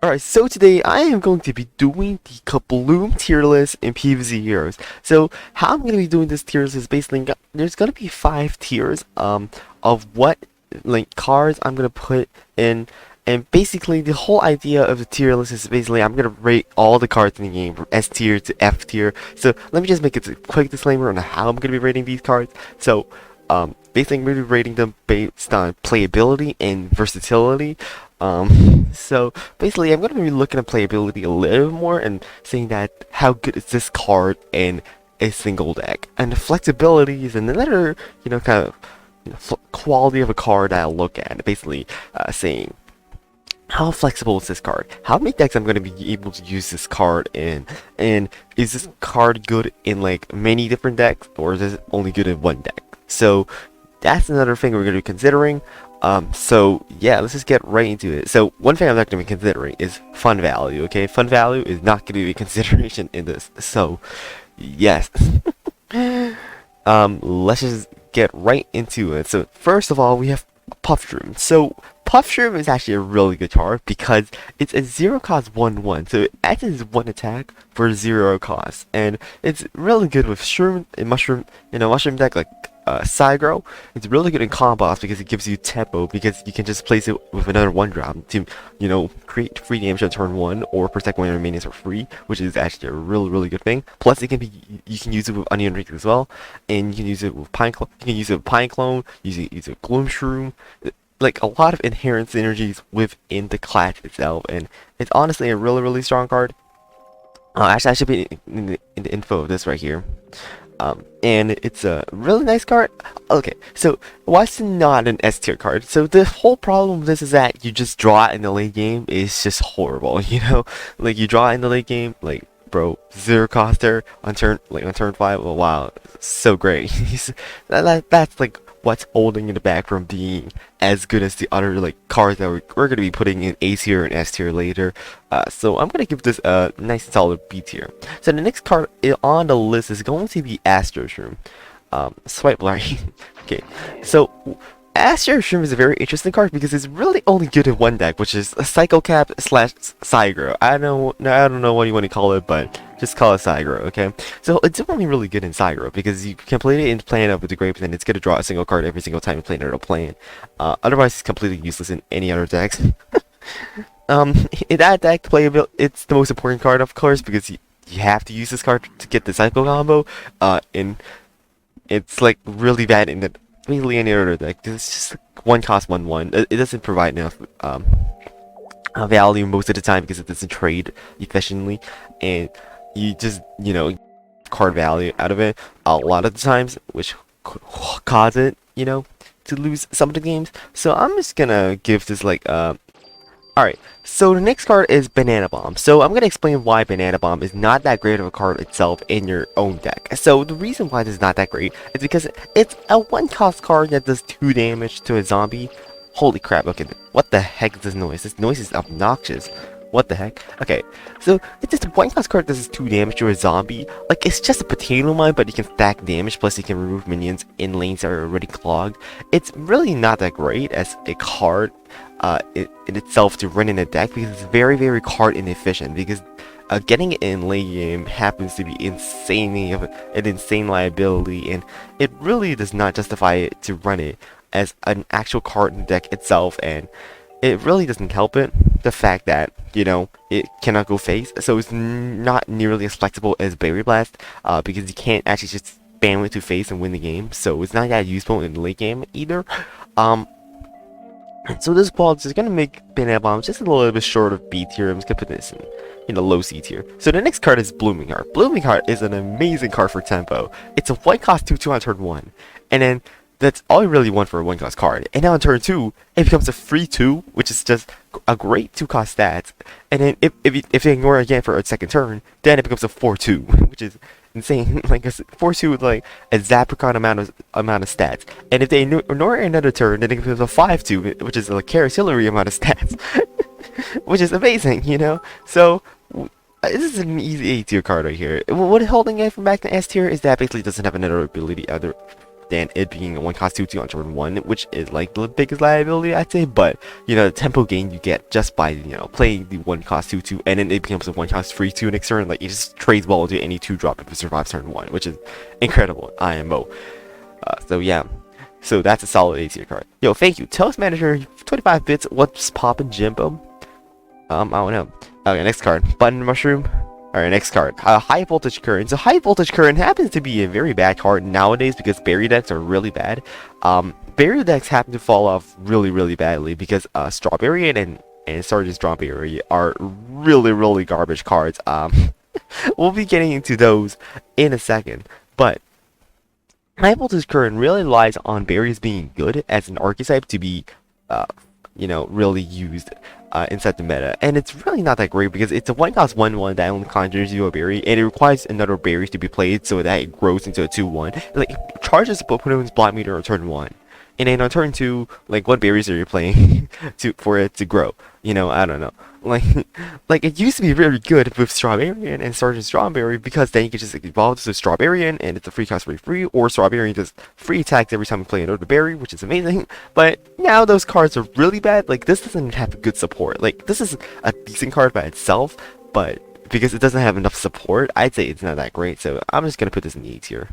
Alright, so today I am going to be doing the Kabloom tier list in PvZ Heroes. So how I'm going to be doing this tier list is basically there's going to be 5 tiers of what like cards I'm going to put in, and basically the whole idea of the tier list is basically I'm going to rate all the cards in the game from S tier to F tier. So let me just make a quick disclaimer on how I'm going to be rating these cards. So basically I'm going to be rating them based on playability and versatility. So basically I'm going to be looking at playability a little more and saying that how good is this card in a single deck, and the flexibility is another, kind of quality of a card that I'll look at. Basically, saying how flexible is this card? How many decks I'm going to be able to use this card in? And is this card good in like many different decks, or is it only good in one deck? So that's another thing we're going to be considering. So yeah, let's just get right into it. So one thing I'm not going to be considering is fun value. Okay, fun value is not going to be a consideration in this. So yes, let's just get right into it. So first of all, we have Puff Shroom. So Puff Shroom is actually a really good card because it's a 0 cost 1/1, so it adds as 1 attack for 0 cost, and it's really good with Shroom and Mushroom, Mushroom deck like Cygro. It's really good in combos because it gives you tempo, because you can just place it with another 1-drop to, create free damage on turn 1 or protect one of your minions for free, which is actually a really good thing. Plus, you can use it with Onion Ring as well, and you can use it with Pine Clone. You can use it with Pine Clone. Use it with Gloom Shroom. Like a lot of inherent synergies within the class itself, and it's honestly a really strong card. Actually, I should be in the info of this right here. And it's a really nice card. Okay, so why is it not an S tier card? So the whole problem with this is that you just draw it in the late game is just horrible. Like you draw it in the late game, like bro, 0 coster on turn 5. Well, wow, so great. That's like what's holding it back from being as good as the other like cards that we're gonna be putting in A tier and S tier later. So I'm gonna give this a nice and solid B tier. So the next card on the list is going to be Astro Shroom. Swipe blurry. Okay, so Astro Shroom is a very interesting card because it's really only good in one deck, which is a Psycho Cap slash Cygro. I don't know what you want to call it, but just call it Cygro, okay? So it's only really good in Cygro because you can play it in Plan Up with the Grapes, and it's going to draw a single card every single time you play another plan. Otherwise, it's completely useless in any other decks. In that deck, playability, it's the most important card, of course, because you have to use this card to get the Psycho combo. And it's like really bad in the really any other deck. It's just 1 cost 1/1. It doesn't provide enough value most of the time because it doesn't trade efficiently, and you just card value out of it a lot of the times, which cause it to lose some of the games. So I'm just gonna give this like Alright, so the next card is Banana Bomb. So I'm going to explain why Banana Bomb is not that great of a card itself in your own deck. So the reason why this is not that great is because it's a 1 cost card that does 2 damage to a zombie. Holy crap, okay, what the heck is this noise? This noise is obnoxious. What the heck? Okay, so it's just a 1 cost card that does 2 damage to a zombie. Like, it's just a potato mine, but you can stack damage, plus you can remove minions in lanes that are already clogged. It's really not that great as a card in itself to run in a deck, because it's very card inefficient, because getting it in late game happens to be an insane liability, and it really does not justify it to run it as an actual card in the deck itself. And it really doesn't help it, the fact that, it cannot go face, so it's not nearly as flexible as Berry Blast, because you can't actually just spam it to face and win the game, so it's not that useful in the late game either. So this quality is going to make Banana Bomb just a little bit short of B tier. I'm just going to put this in low C tier. So the next card is Blooming Heart. Blooming Heart is an amazing card for tempo. It's a 1 cost 2/2 on turn 1, and then that's all you really want for a 1 cost card. And now on turn 2, it becomes a free 2, which is just a great 2 cost stats. And then if you ignore it again for a second turn, then it becomes a 4/2, which is insane. Like a 4/2 with like a Zapricon amount of stats. And if they ignore another turn, then it becomes a 5/2, which is like Caracillary amount of stats, which is amazing, So this is an easy A tier card right here. What is holding it from back to S tier is that basically it doesn't have another ability other than it being a 1-cost 2/2 on turn 1, which is like the biggest liability, I'd say. But you know, the tempo gain you get just by, you know, playing the 1-cost 2/2, and then it becomes a 1-cost 3/2 next turn. Like, it just trades well into any 2-drop if it survives turn 1, which is incredible IMO. So yeah. So that's a solid A tier card. Yo, thank you. Tell us, manager, 25 bits. What's poppin', Jimbo? I don't know. Okay, next card. Button Mushroom. Alright, next card. High Voltage Current. So High Voltage Current happens to be a very bad card nowadays because berry decks are really bad. Berry decks happen to fall off really badly because Strawberry and Sergeant Strawberry are really garbage cards. We'll be getting into those in a second. But High Voltage Current really relies on berries being good as an archetype to be you know, really used inside the meta, and it's really not that great because it's a 1-cost 1/1 that only conjures you a berry, and it requires another berry to be played so that it grows into a 2/1. Like, it charges the opponent's block meter on turn 1, and then on turn 2, like, what berries are you playing for it to grow? You know, I don't know. Like it used to be really good with Strawberryan and Sergeant Strawberry because then you could just evolve to Strawberryan and it's a free cost free, or Strawberryan just free attacks every time you play another berry, which is amazing. But now those cards are really bad. Like, this doesn't have good support. Like, this is a decent card by itself, but because it doesn't have enough support, I'd say it's not that great. So I'm just gonna put this in the A tier.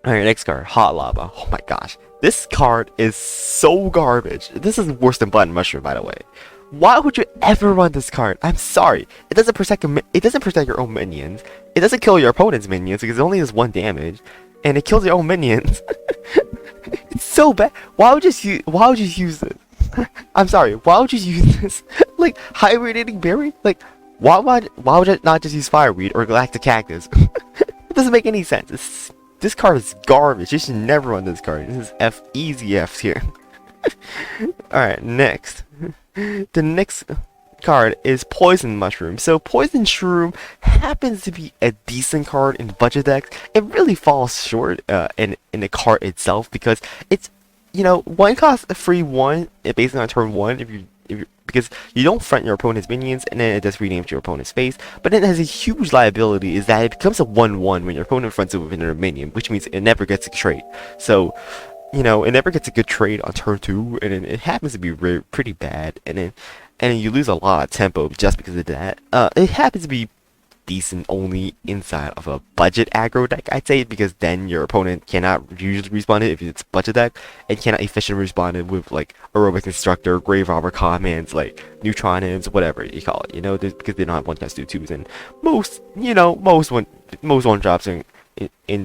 Alright, next card, Hot Lava. Oh my gosh, this card is so garbage. This is worse than Button Mushroom, by the way. Why would you ever run this card? I'm sorry. It doesn't protect your own minions. It doesn't kill your opponent's minions because it only does 1 damage, and it kills your own minions. It's so bad. Why would you use this? I'm sorry. Why would you use this? Like, high radiating berry? Like, why would it not just use Fireweed or Galactic Cactus? It doesn't make any sense. This card is garbage. You should never run this card. This is easy F's here. Alright, next. The next card is Poison Mushroom. So Poison Shroom happens to be a decent card in budget decks. It really falls short in the card itself because it's, you know, 1-cost free 1 based on turn 1 because you don't front your opponent's minions, and then it does rename to your opponent's face. But then it has a huge liability is that it becomes a 1/1 when your opponent fronts it with another minion, which means it never gets a trade. So, you know, it never gets a good trade on turn 2, and then it happens to be pretty bad, and then you lose a lot of tempo just because of that. It happens to be decent only inside of a budget aggro deck, I'd say, because then your opponent cannot usually respawn it if it's budget deck, and cannot efficiently respawn it with like Aerobic Instructor, Grave Robber commands, like Neutron Imps, whatever you call it, you know, because they don't have 1-cost 2/2s, and most one drops in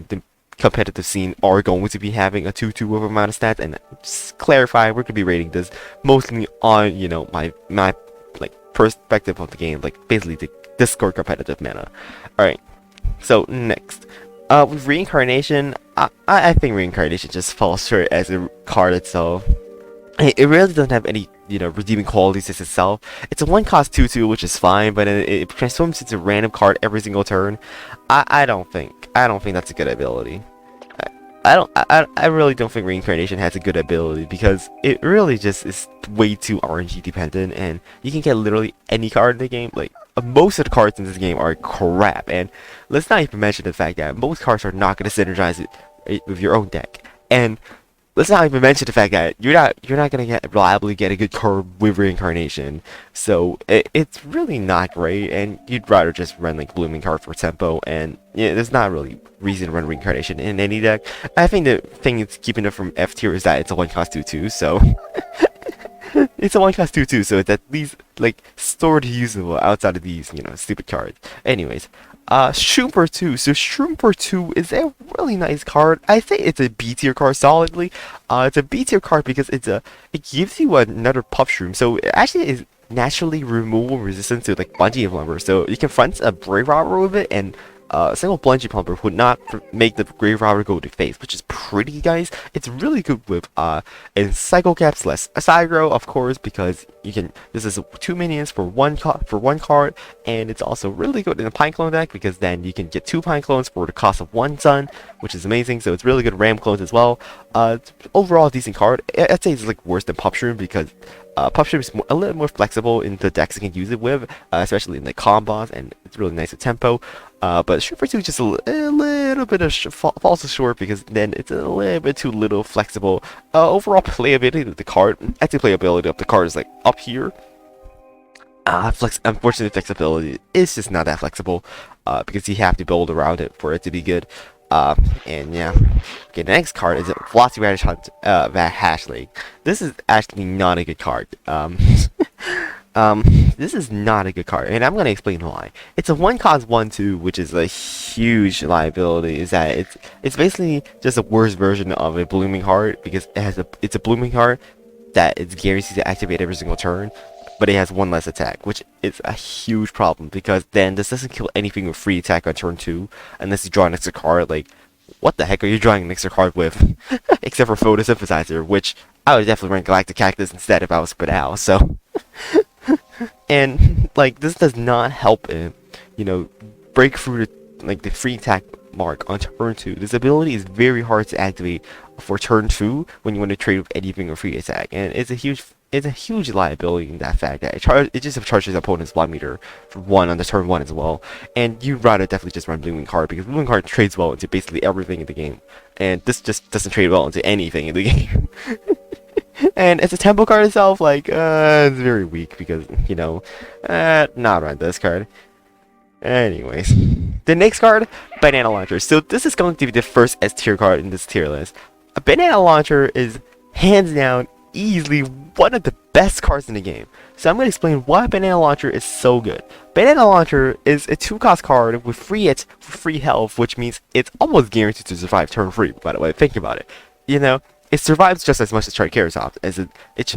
the competitive scene are going to be having a 2/2 of amount of stats. And just clarify, we're gonna be rating this mostly on, you know, my like perspective of the game, like basically the Discord competitive meta. Alright, so next, with Reincarnation, I think Reincarnation just falls short as a card itself. It really doesn't have any, you know, redeeming qualities as itself. It's a 1-cost 2/2, which is fine, but it transforms into a random card every single turn. I don't think that's a good ability. I really don't think Reincarnation has a good ability because it really just is way too RNG dependent, and you can get literally any card in the game. Like, most of the cards in this game are crap, and let's not even mention the fact that most cards are not going to synergize it with your own deck. And let's not even mention the fact that you're not gonna reliably get a good card with Reincarnation. So it's really not great, and you'd rather just run like Blooming Card for tempo, and yeah, there's not really reason to run Reincarnation in any deck. I think the thing that's keeping it from F tier is that it's a 1-cost 2/2, so it's a 1-cost 2/2, so it's at least like sort of usable outside of these, you know, stupid cards. Anyways, Shrooper 2. So Shrooper 2 is a really nice card. I think it's a B tier card solidly. It's a B tier card because it gives you another Puff Shroom. So it actually is naturally removal resistant to like Bungee Plumber. So you can front a Grave Robber with it, and a single Bungee Plumber would not make the Grave Robber go to face, which is pretty nice. It's really good with in Psycho Caps less aggro, of course, because you can. This is 2 minions for one card, and it's also really good in a Pine Clone deck because then you can get 2 Pine Clones for the cost of 1 Sun, which is amazing. So it's really good Ram Clones as well. Overall, a decent card. I'd say it's like worse than Pup Shroom because Pup Shroom is a little more flexible in the decks you can use it with, especially in the combos, and it's really nice with tempo. But Shroom for 2 just a little bit of falls short because then it's a little bit too little flexible. Overall playability of the card, actually playability of the card is like up here. Unfortunately, flexibility is just not that flexible because you have to build around it for it to be good. And yeah. Okay, the next card is Velociraptor Hunt, Hashling. This is actually not a good card. This is not a good card, and I'm gonna explain why. It's a 1-cost 1/2, which is a huge liability. Is that it's basically just a worse version of a Blooming Heart because it's a Blooming Heart that it's guaranteed to activate every single turn, but it has 1 less attack, which is a huge problem because then this doesn't kill anything with free attack on turn 2 unless you draw an extra card. Like, what the heck are you drawing an extra card with? Except for Photosynthesizer, which I would definitely run Galactic Cactus instead if I was spread out. So, and like this does not help him, break through the free attack mark on turn 2. This ability is very hard to activate for turn 2 when you want to trade with anything or free attack, and it's a huge liability in that fact that it just charges opponent's block meter for 1 on the turn 1 as well. And you'd rather definitely just run Blooming Heart because Blooming Heart trades well into basically everything in the game, and this just doesn't trade well into anything in the game. And as a tempo card itself, like it's very weak because not run this card. Anyways, the next card, Banana Launcher. So this is going to be the first S tier card in this tier list. A Banana Launcher is hands down easily one of the best cards in the game. So I'm going to explain why Banana Launcher is so good. Banana Launcher is a 2-cost card with free health, which means it's almost guaranteed to survive turn 3. By the way, think about it. It survives just as much as Triceratops as it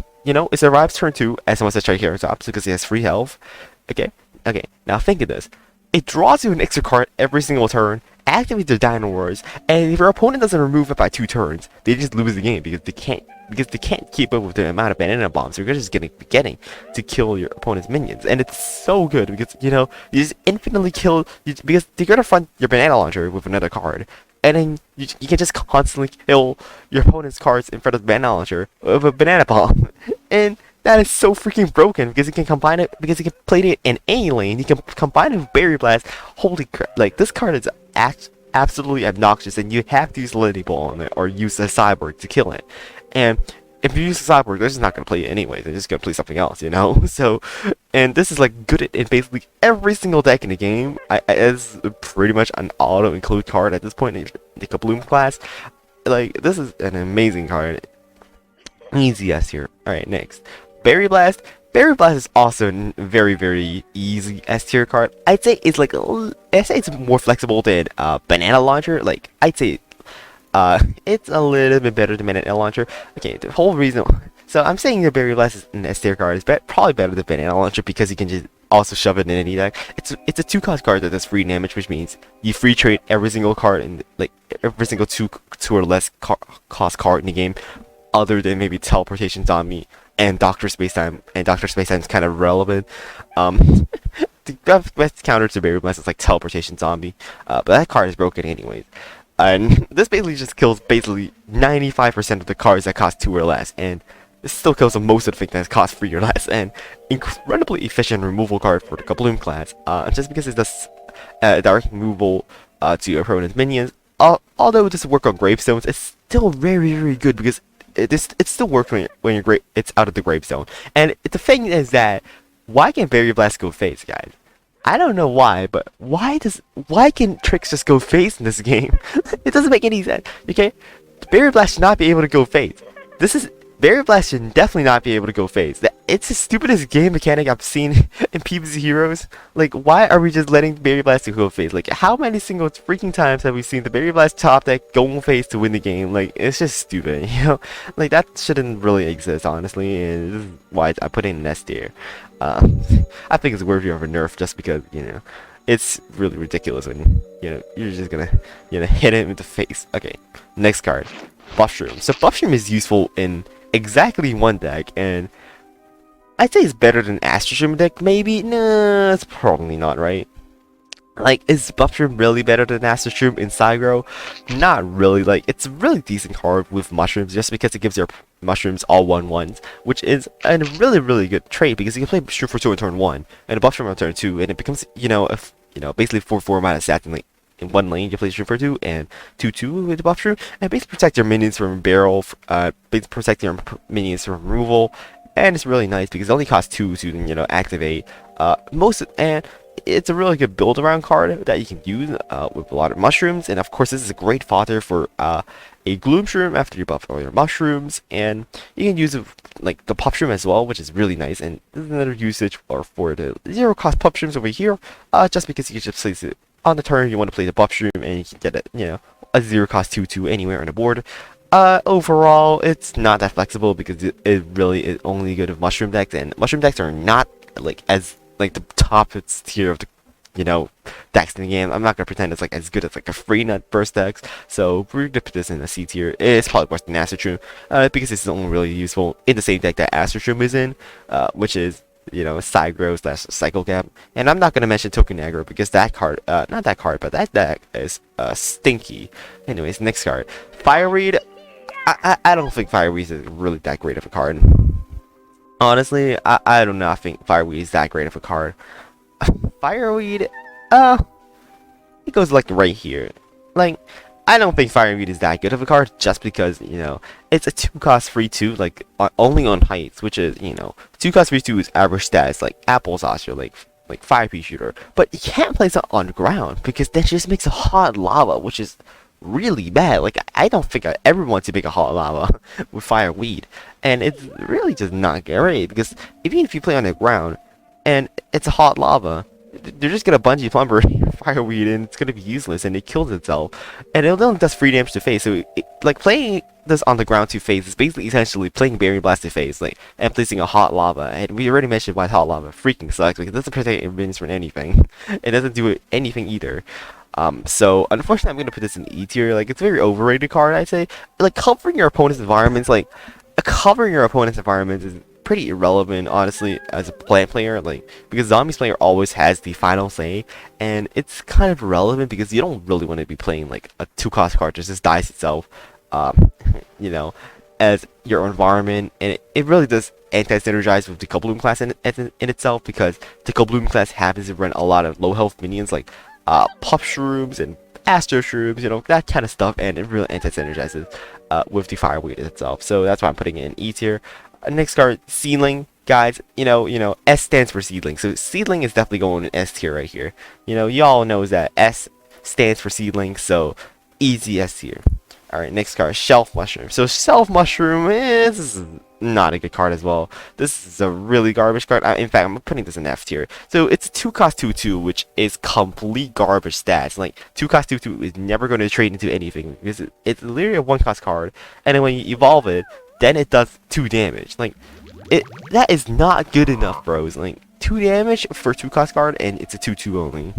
survives turn 2 as much as Triceratops because it has free health. Okay. Now think of this. It draws you an extra card every single turn, activates the Dino Wars, and if your opponent doesn't remove it by 2 turns, they just lose the game because they can't keep up with the amount of banana bombs you're just getting to kill your opponent's minions. And it's so good because you just infinitely kill because you're gonna front your Banana Launcher with another card, and then you can just constantly kill your opponent's cards in front of the Banana Launcher with a banana bomb. And that is so freaking broken because you can combine it, because you can play it in any lane. You can combine it with Berry Blast. Holy crap, like this card is absolutely obnoxious, and you have to use Lily Ball on it or use a Cyborg to kill it. And if you use a Cyborg, they're just not going to play it anyway. They're just going to play something else, So, and this is like good in basically every single deck in the game. It's pretty much an auto-include card at this point in the Kabloom class. Like, this is an amazing card. Easy S here. Alright, next. Berry Blast. Berry Blast is also a very, very easy S tier card. I'd say it's more flexible than Banana Launcher. Like, I'd say it's a little bit better than Banana Launcher. Okay, the whole reason. So I'm saying the Berry Blast is an S tier card is probably better than Banana Launcher because you can just also shove it in any deck. It's a 2-cost card that does free damage, which means you free trade every single card in every single 2 or less cost card in the game, other than maybe Teleportation Zombie and Dr. Spacetime, and Dr. Spacetime is kind of relevant. The best counter to Berry Blast is like Teleportation Zombie, but that card is broken anyways. And this basically just kills 95% of the cards that cost 2 or less, and this still kills most of the things that cost 3 or less, and incredibly efficient removal card for the Kabloom class, just because it does direct removal to your opponent's minions. Although it doesn't work on gravestones, it's still very, very good because it still works when it's out of the gravestone. And the thing is that why can Berry Blast go face, guys? I don't know why, but why can Tricks just go face in this game? It doesn't make any sense. Okay, Berry Blast should not be able to go face. Berry Blast should definitely not be able to go face. It's the stupidest game mechanic I've seen in PvZ Heroes. Like, why are we just letting Berry Blast go face? Like, how many single freaking times have we seen the Berry Blast top deck go face to win the game? Like, it's just stupid, Like, that shouldn't really exist, honestly, and this is why I put in an S tier. I think it's worthy of a nerf just because, It's really ridiculous when you're just gonna hit him in the face. Okay, next card, Buffshroom. So Buffshroom is useful in exactly one deck, and I'd say it's better than Astroshroom deck. Maybe nah, it's probably not, right? Like, is Buffshroom really better than Astroshroom in Cygrow? Not really. Like, it's a really decent card with mushrooms just because it gives your mushrooms all 1/1s, which is a really good trait because you can play Shroom for 2 on turn 1 and a Buffshroom on turn 2, and it becomes, basically 4/4 minus stats in, like, in one lane you play Shroom for 2 and 2/2 with the Buffshroom, and basically protect your minions from barrel, basically protect your minions from removal, and it's really nice because it only costs 2 to, activate, and it's a really good build around card that you can use with a lot of mushrooms, and of course this is a great fodder for a Gloom Shroom after you buff all your mushrooms, and you can use it like the Puff Shroom as well, which is really nice. And this is another usage for the 0 cost Puff Shrooms over here, just because you can just place it on the turn you want to play the Puff Shroom, and you can get it, a 0 cost 2/2 anywhere on the board. Overall, it's not that flexible because it really is only good with mushroom decks, and mushroom decks are not like as like the top tier of the decks in the game. I'm not gonna pretend it's like as good as like a free nut burst decks, so we're gonna put this in a C tier. It's probably worse than Astroshroom, because it's only really useful in the same deck that Astroshroom is in, which is Cygrow / Cycle Gap. And I'm not gonna mention Token Aggro because that card, not that card, but that deck is stinky. Anyways, next card, Fireweed. I don't think Fireweed is really that great of a card. Honestly, I do not think Fireweed is that great of a card. Fireweed, it goes like right here. Like, I don't think Fireweed is that good of a card just because, it's a 2 cost free 2, like, only on heights, which is, 2 cost free 2 is average stats, like Applesauce or like 5P shooter. But you can't place it on ground because that just makes a hot lava, which is really bad. Like, I don't think I ever want to make a hot lava with Fireweed, and it's really just not great because even if you play on the ground and it's a hot lava, they're just gonna bungee plumber Fireweed and it's gonna be useless, and it kills itself, and it only does 3 damage to face. So like playing this on the ground to face is basically essentially playing Berry Blast to face, like, and placing a hot lava. And we already mentioned why hot lava freaking sucks because it doesn't protect your minions from anything. It doesn't do anything either. So unfortunately I'm gonna put this in E tier. Like, it's a very overrated card, I'd say. Like, covering your opponent's environments, is pretty irrelevant, honestly, as a player, like, because Zombies player always has the final say, and it's kind of irrelevant because you don't really want to be playing like a 2 cost card that just dies itself, as your environment, and it really does anti-synergize with the Kabloom class in itself, because the Kabloom class happens to run a lot of low health minions like Puff Shrooms and Astro Shrooms, that kind of stuff, and it really anti-synergizes with the Fireweed itself. So that's why I'm putting it in E tier. Next card, Seedling, guys. S stands for Seedling, so Seedling is definitely going in S tier right here. Y'all knows that S stands for Seedling, so easy S tier. Alright, next card, Shelf Mushroom. So Shelf Mushroom is not a good card as well. This is a really garbage card. In fact, I'm putting this in F tier. So it's a 2 cost 2/2, which is complete garbage stats. Like, 2 cost 2/2 is never going to trade into anything because it's literally a 1 cost card, and then when you evolve it, then it does 2 damage. Like, that is not good enough, bros. Like, 2 damage for a 2 cost card, and it's a 2/2 only.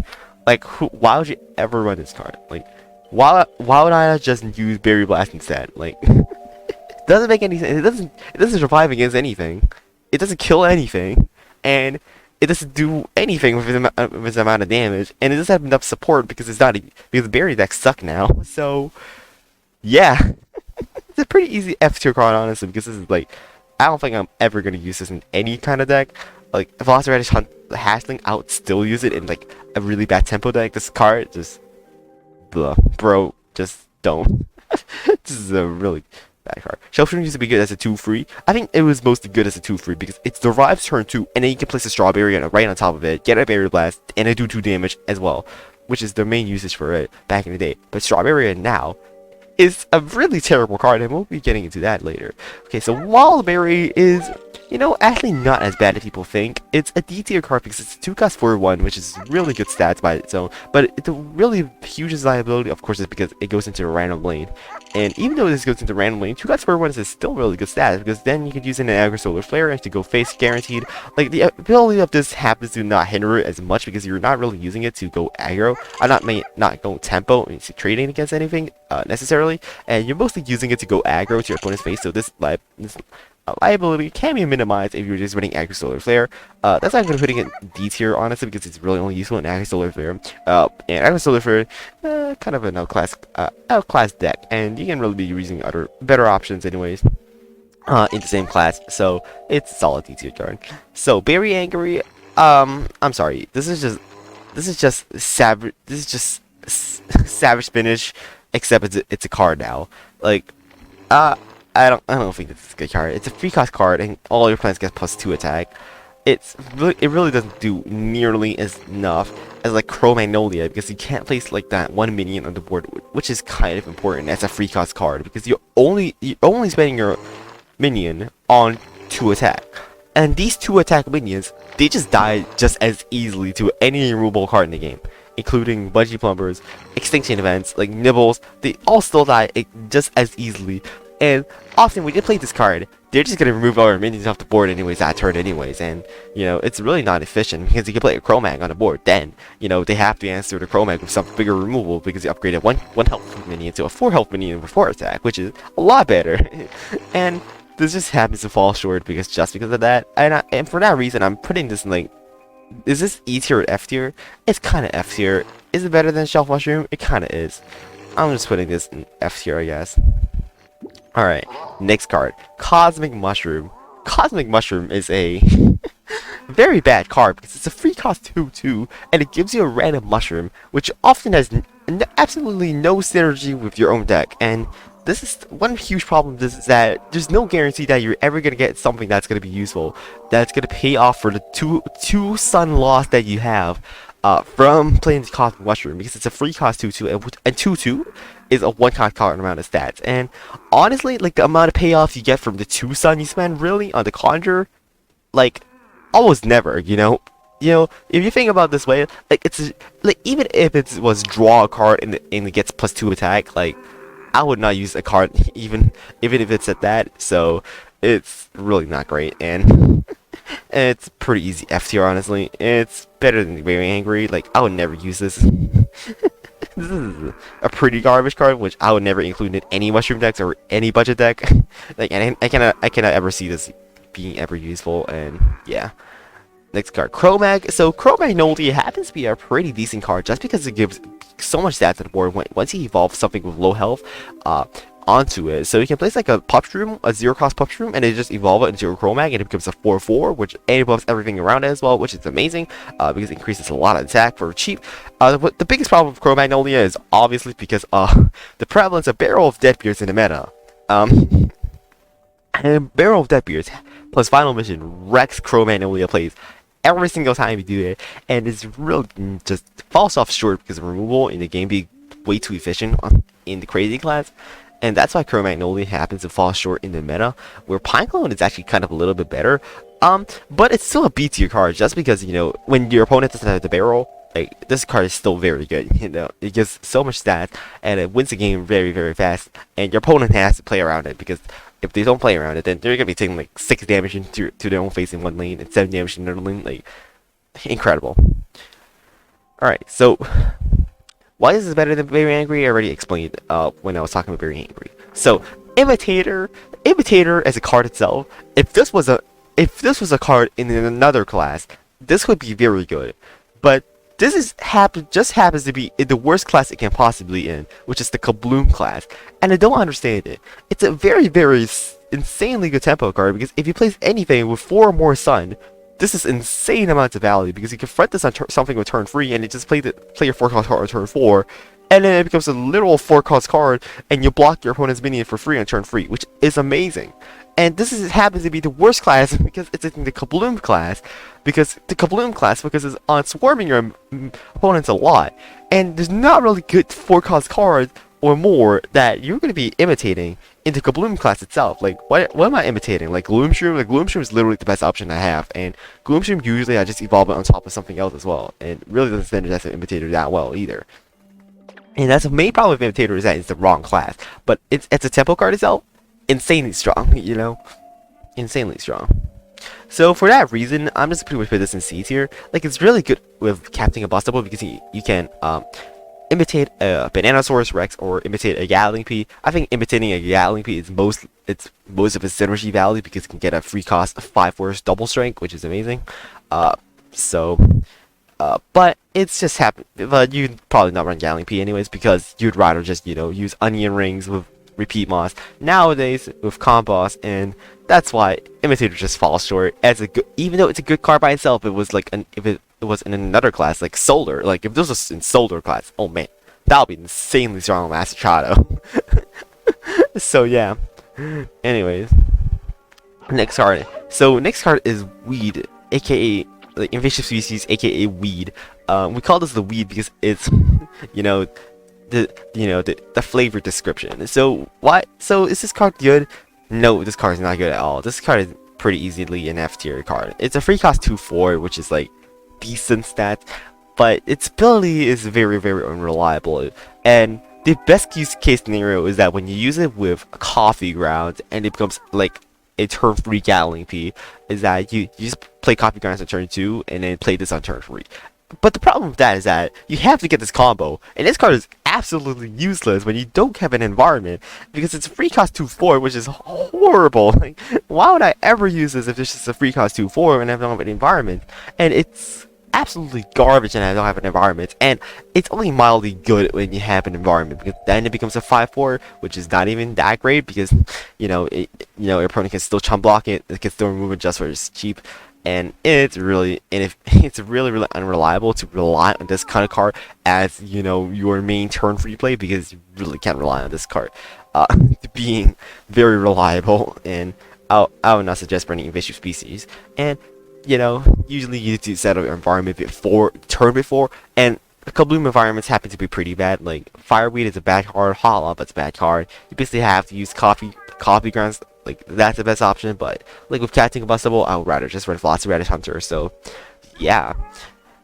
Like, why would you ever run this card? Like, why would I not just use Berry Blast instead? Like, it doesn't make any sense. It doesn't survive against anything. It doesn't kill anything, and it doesn't do anything with its amount of damage, and it doesn't have enough support because because the berry decks suck now. So yeah, it's a pretty easy F tier card, honestly, because this is like, I don't think I'm ever gonna use this in any kind of deck. Like, Velociraptor Hunt Hatchling, I would still use it in like a really bad tempo deck. This card just, bro, just don't. This is a really bad card. Shelf Shroom used to be good as a 2 free. I think it was mostly good as a 2 free because it survives turn 2, and then you can place a Strawberry right on top of it, get a Berry Blast, and it do 2 damage as well, which is the main usage for it back in the day. But Strawberry now is a really terrible card, and we'll be getting into that later. Okay, so Wildberry is, actually not as bad as people think. It's a D tier card because it's a 2 cost 4/1, which is really good stats by its own, but it's a really huge liability, of course, is because it goes into a random lane. And even though this goes into random lane, 2 cost per 1 is still really good stats, because then you could use it in an aggro solar flare to go face guaranteed. Like, the ability of this happens to not hinder it as much because you're not really using it to go aggro. Not go tempo, trading against anything necessarily, and you're mostly using it to go aggro to your opponent's face. So this liability can be minimized if you're just running aggro solar flare. That's why I'm going to putting it in D tier, honestly, because it's really only useful in aggro solar flare. And aggro solar flare, kind of an outclass deck, and you can really be using other better options anyways. In the same class, so it's a solid D tier card. So Berry Angry, I'm sorry, this is just savage. This is just savage finish, except it's a card now. Like, I don't think this is a good card. It's a free cost card, and all your plants get +2 attack. It really doesn't do nearly as enough as like Cro-Magnolia, because you can't place like that one minion on the board, which is kind of important as a free cost card, because you're only spending your minion on 2 attack. And these 2 attack minions, they just die just as easily to any removable card in the game, including Budgie Plumbers, Extinction Events, like Nibbles. They all still die just as easily. And often when you play this card, they're just going to remove all your minions off the board anyways that turn anyways. And, you know, it's really not efficient, because you can play a Cro-Mag on the board. Then, you know, they have to answer the Cro-Mag with some bigger removal, because you upgraded one health minion to a 4 health minion with 4 attack, which is a lot better. And this just happens to fall short because of that. And for that reason, I'm putting this in, like, is this E tier or F tier? It's kind of F tier. Is it better than Shelf Mushroom? It kind of is. I'm just putting this in F tier, I guess. Alright, next card. Cosmic Mushroom. Cosmic Mushroom is a very bad card because it's a free cost 2/2, and it gives you a random mushroom, which often has absolutely no synergy with your own deck. And this is one huge problem, is that there's no guarantee that you're ever going to get something that's going to be useful, that's going to pay off for the two sun loss that you have from playing the Cosmic Mushroom, because it's a free cost 2/2, and 2/2 is a 1 cost card amount of stats. And honestly, like, the amount of payoff you get from the 2 sun you spend really on the Conjure, like, almost never, you know, if you think about it this way, like, it's like, even if it was draw a card and it gets +2 attack, like, I would not use a card even if it's at that. So it's really not great, and it's pretty easy F tier, honestly. It's better than Very Angry. Like, I would never use this. This is a pretty garbage card, which I would never include in any mushroom decks or any budget deck. Like, and I cannot ever see this being ever useful. And yeah, next card, Cro-Mag. So Cro-Magnolia happens to be a pretty decent card just because it gives so much stats to the board once you evolve something with low health onto it. So you can place like a Puffshroom, a 0 cost Puffshroom, and it just evolve it into a Cro-Mag, and it becomes a 4/4, which buffs everything around it as well, which is amazing because it increases a lot of attack for cheap. But the biggest problem with Cro-Magnolia is obviously because the prevalence of Barrel of Deadbeards in the meta. And Barrel of Deadbeards plus Final Mission wrecks Cro-Magnolia plays every single time you do it, and it's really just falls off short because of removal in the game being way too efficient in the crazy class. And that's why Cro-Magnolia happens to fall short in the meta, where Pinecone is actually kind of a little bit better. But it's still a B tier card, just because, you know, when your opponent doesn't have the barrel, like, this card is still very good. You know, it gives so much stats, and it wins the game very, very fast. And your opponent has to play around it, because if they don't play around it, then they're gonna be taking like 6 damage to their own face in one lane and 7 damage in another lane. Like, incredible. Alright, so why is this better than Very Angry? I already explained when I was talking about Very Angry. So Imitator as a card itself, if this was a card in another class, this would be very good. But this just happens to be in the worst class it can possibly in, which is the Kabloom class, and I don't understand it. It's a very, very insanely good tempo card, because if you place anything with 4 or more sun, this is insane amounts of value, because you can front this on something with turn 3, and it just play your 4 cost card on turn 4, and then it becomes a literal 4 cost card, and you block your opponent's minion for free on turn 3, which is amazing. And this happens to be the worst class because it's in the Kabloom class, because the Kabloom class focuses on swarming your opponents a lot, and there's not really good 4 cost cards or more that you're going to be imitating in the Kabloom class itself. Like, what am I imitating? Like Gloomshroom? Like, Gloomshroom is literally the best option I have, and Gloomshroom usually I just evolve it on top of something else as well, and really doesn't stand as an imitator that well either. And that's the main problem with Imitator is that it's the wrong class. But it's a tempo card itself, insanely strong, you know? Insanely strong. So for that reason, I'm just pretty much put this in C tier. Like, it's really good with Captain Combustible because you can imitate a Bananasaurus Rex or imitate a Gatling Pea. I think imitating a Gatling Pea is most of its synergy value because it can get a free cost of 5 force double strength, which is amazing. So but it's just happen. But you'd probably not run Gatling Pea anyways because you'd rather just use Onion Rings with Repeat Moss nowadays with Comp Boss, and that's why Imitator just falls short as a good. Even though it's a good card by itself, it was like if it was in another class like Solar. Like if this was in Solar class, oh man, that would be insanely strong on Masticato. So yeah. Anyways, next card. So next card is Weed, aka like invasive species, aka Weed. We call this the Weed because it's the flavor description. So what? So is this card good? No, this card is not good at all. This card is pretty easily an F tier card. It's a free cost 2/4, which is like decent stats, but its ability is very unreliable. And the best use case scenario is that when you use it with Coffee Grounds and it becomes like a turn 3 Gatling Pea, is that you just play Coffee Grounds on turn 2 and then play this on turn 3. But the problem with that is that you have to get this combo, and this card is absolutely useless when you don't have an environment, because it's a free cost 2/4, which is horrible. Like, why would I ever use this if it's just a free cost 2/4 and I don't have an environment? And it's absolutely garbage and I don't have an environment, and it's only mildly good when you have an environment, because then it becomes a 5/4, which is not even that great, because your opponent can still chump block it can still remove it just for it's cheap. And it's really unreliable to rely on this kind of card as your main turn free play, because you really can't rely on this card being very reliable. And I would not suggest running invasive species. And usually you need to set up your environment turn before, and Kabloom environments happen to be pretty bad. Like Fireweed is a bad card, Hot Lava's a bad card. You basically have to use Coffee Grounds. Like, that's the best option, but like with Captain Combustible, I would rather just run Velociraptor Hunter. So yeah,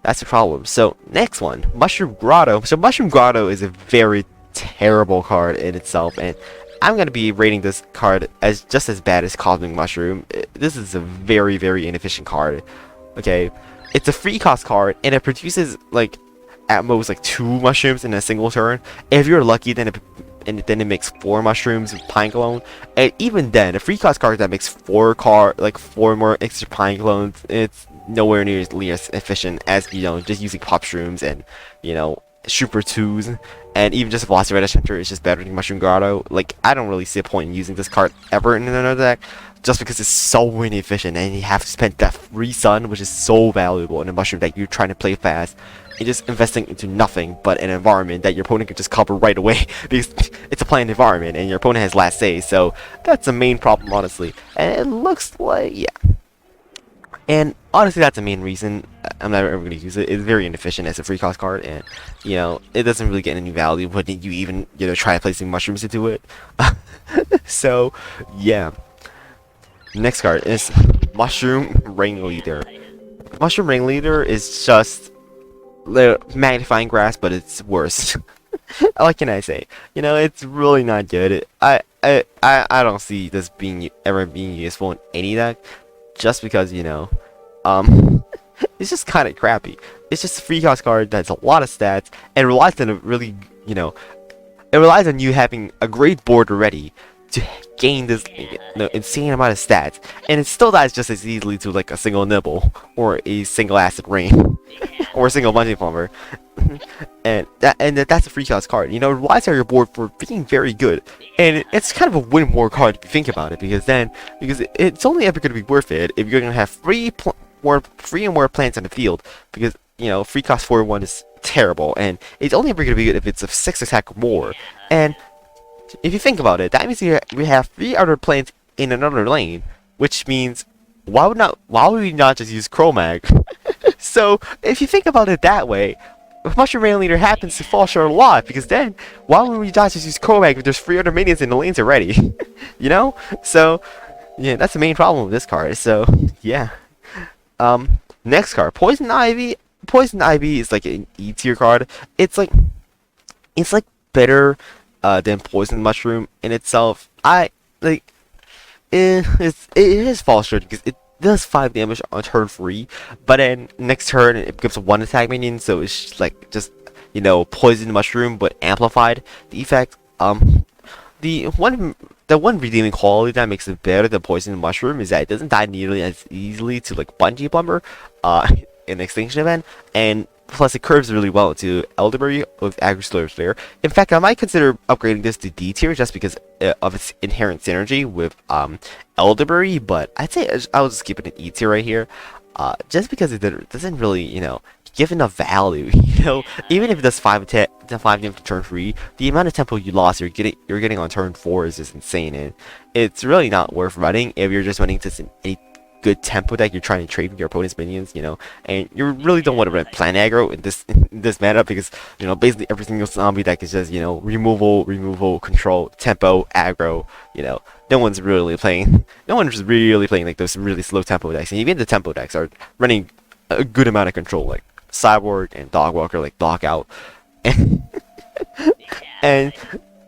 that's the problem. So next one, Mushroom Grotto. So Mushroom Grotto is a very terrible card in itself, and I'm gonna be rating this card as just as bad as Cosmic Mushroom. This is a very inefficient card. Okay, it's a free cost card, and it produces like at most like 2 mushrooms in a single turn. If you're lucky, then it makes 4 mushrooms with Pine Clone, and even then, a free cost card that makes 4 more extra Pine Clones, it's nowhere nearly as efficient as just using Pop Shrooms and Super 2s, and even just Velociraptor Hunter is just better than Mushroom Grotto. Like, I don't really see a point in using this card ever in another deck, just because it's so inefficient, and you have to spend that free sun, which is so valuable in a mushroom deck you're trying to play fast, and just investing into nothing but an environment that your opponent can just cover right away, because it's a planned environment and your opponent has last say. So that's the main problem, honestly. And it looks like, yeah. And honestly, that's the main reason I'm never ever going to use it. It's very inefficient as a free cost card, and it doesn't really get any value when you even try placing mushrooms into it. So yeah. Next card is Mushroom Ringleader. Mushroom Ringleader is just Magnifying Grass, but it's worse. What can I say? It's really not good. I don't see this ever being useful in any deck, just because it's just kind of crappy. It's just a free cost card that's a lot of stats and relies on it relies on you having a great board already to gain this insane amount of stats, and it still dies just as easily to like a single Nibble or a single Acid Rain or a single Bungee Plumber. and that's a free cost card. It relies on your board for being very good, and it's kind of a win more card if you think about it, because it's only ever going to be worth it if you're going to have free and more plants on the field, because free cost 4/1 is terrible, and it's only ever going to be good if it's a 6 attack or more. And if you think about it, that means we have 3 other plants in another lane, which means why would we not just use Chromag? So if you think about it that way, Mushroom Ringleader happens to fall short a lot, because then why would we not just use Chromag if there's 3 other minions in the lanes already? So yeah, that's the main problem with this card. So yeah. Next card, Poison Ivy. Poison Ivy is like an E tier card. It's like it's like better than Poison Mushroom in itself. I like it is false trade because it does 5 damage on turn 3, but then next turn it becomes a 1 attack minion, so it's like just, you know, Poison Mushroom but amplified the effect. The one redeeming quality that makes it better than Poison Mushroom is that it doesn't die nearly as easily to like Bungee Plumber in Extinction Event, and plus it curves really well to Elderberry with Agri-Slurp Flare. In fact, I might consider upgrading this to D tier just because of its inherent synergy with Elderberry, but I'd say I'll just keep it an E tier right here, just because it doesn't really, you know, give enough value. You know, even if it does 5 damage to turn 3, the amount of tempo you lost you're getting on turn 4 is just insane, and it's really not worth running if you're just running just a good tempo deck you're trying to trade with your opponent's minions, you know, and you really don't want to run plan aggro in this meta because, you know, basically every single zombie deck is just, you know, removal, control, tempo, aggro, you know. No one's really playing like those really slow tempo decks, and even the tempo decks are running a good amount of control, like Cyborg and Dogwalker, like Dogout, and and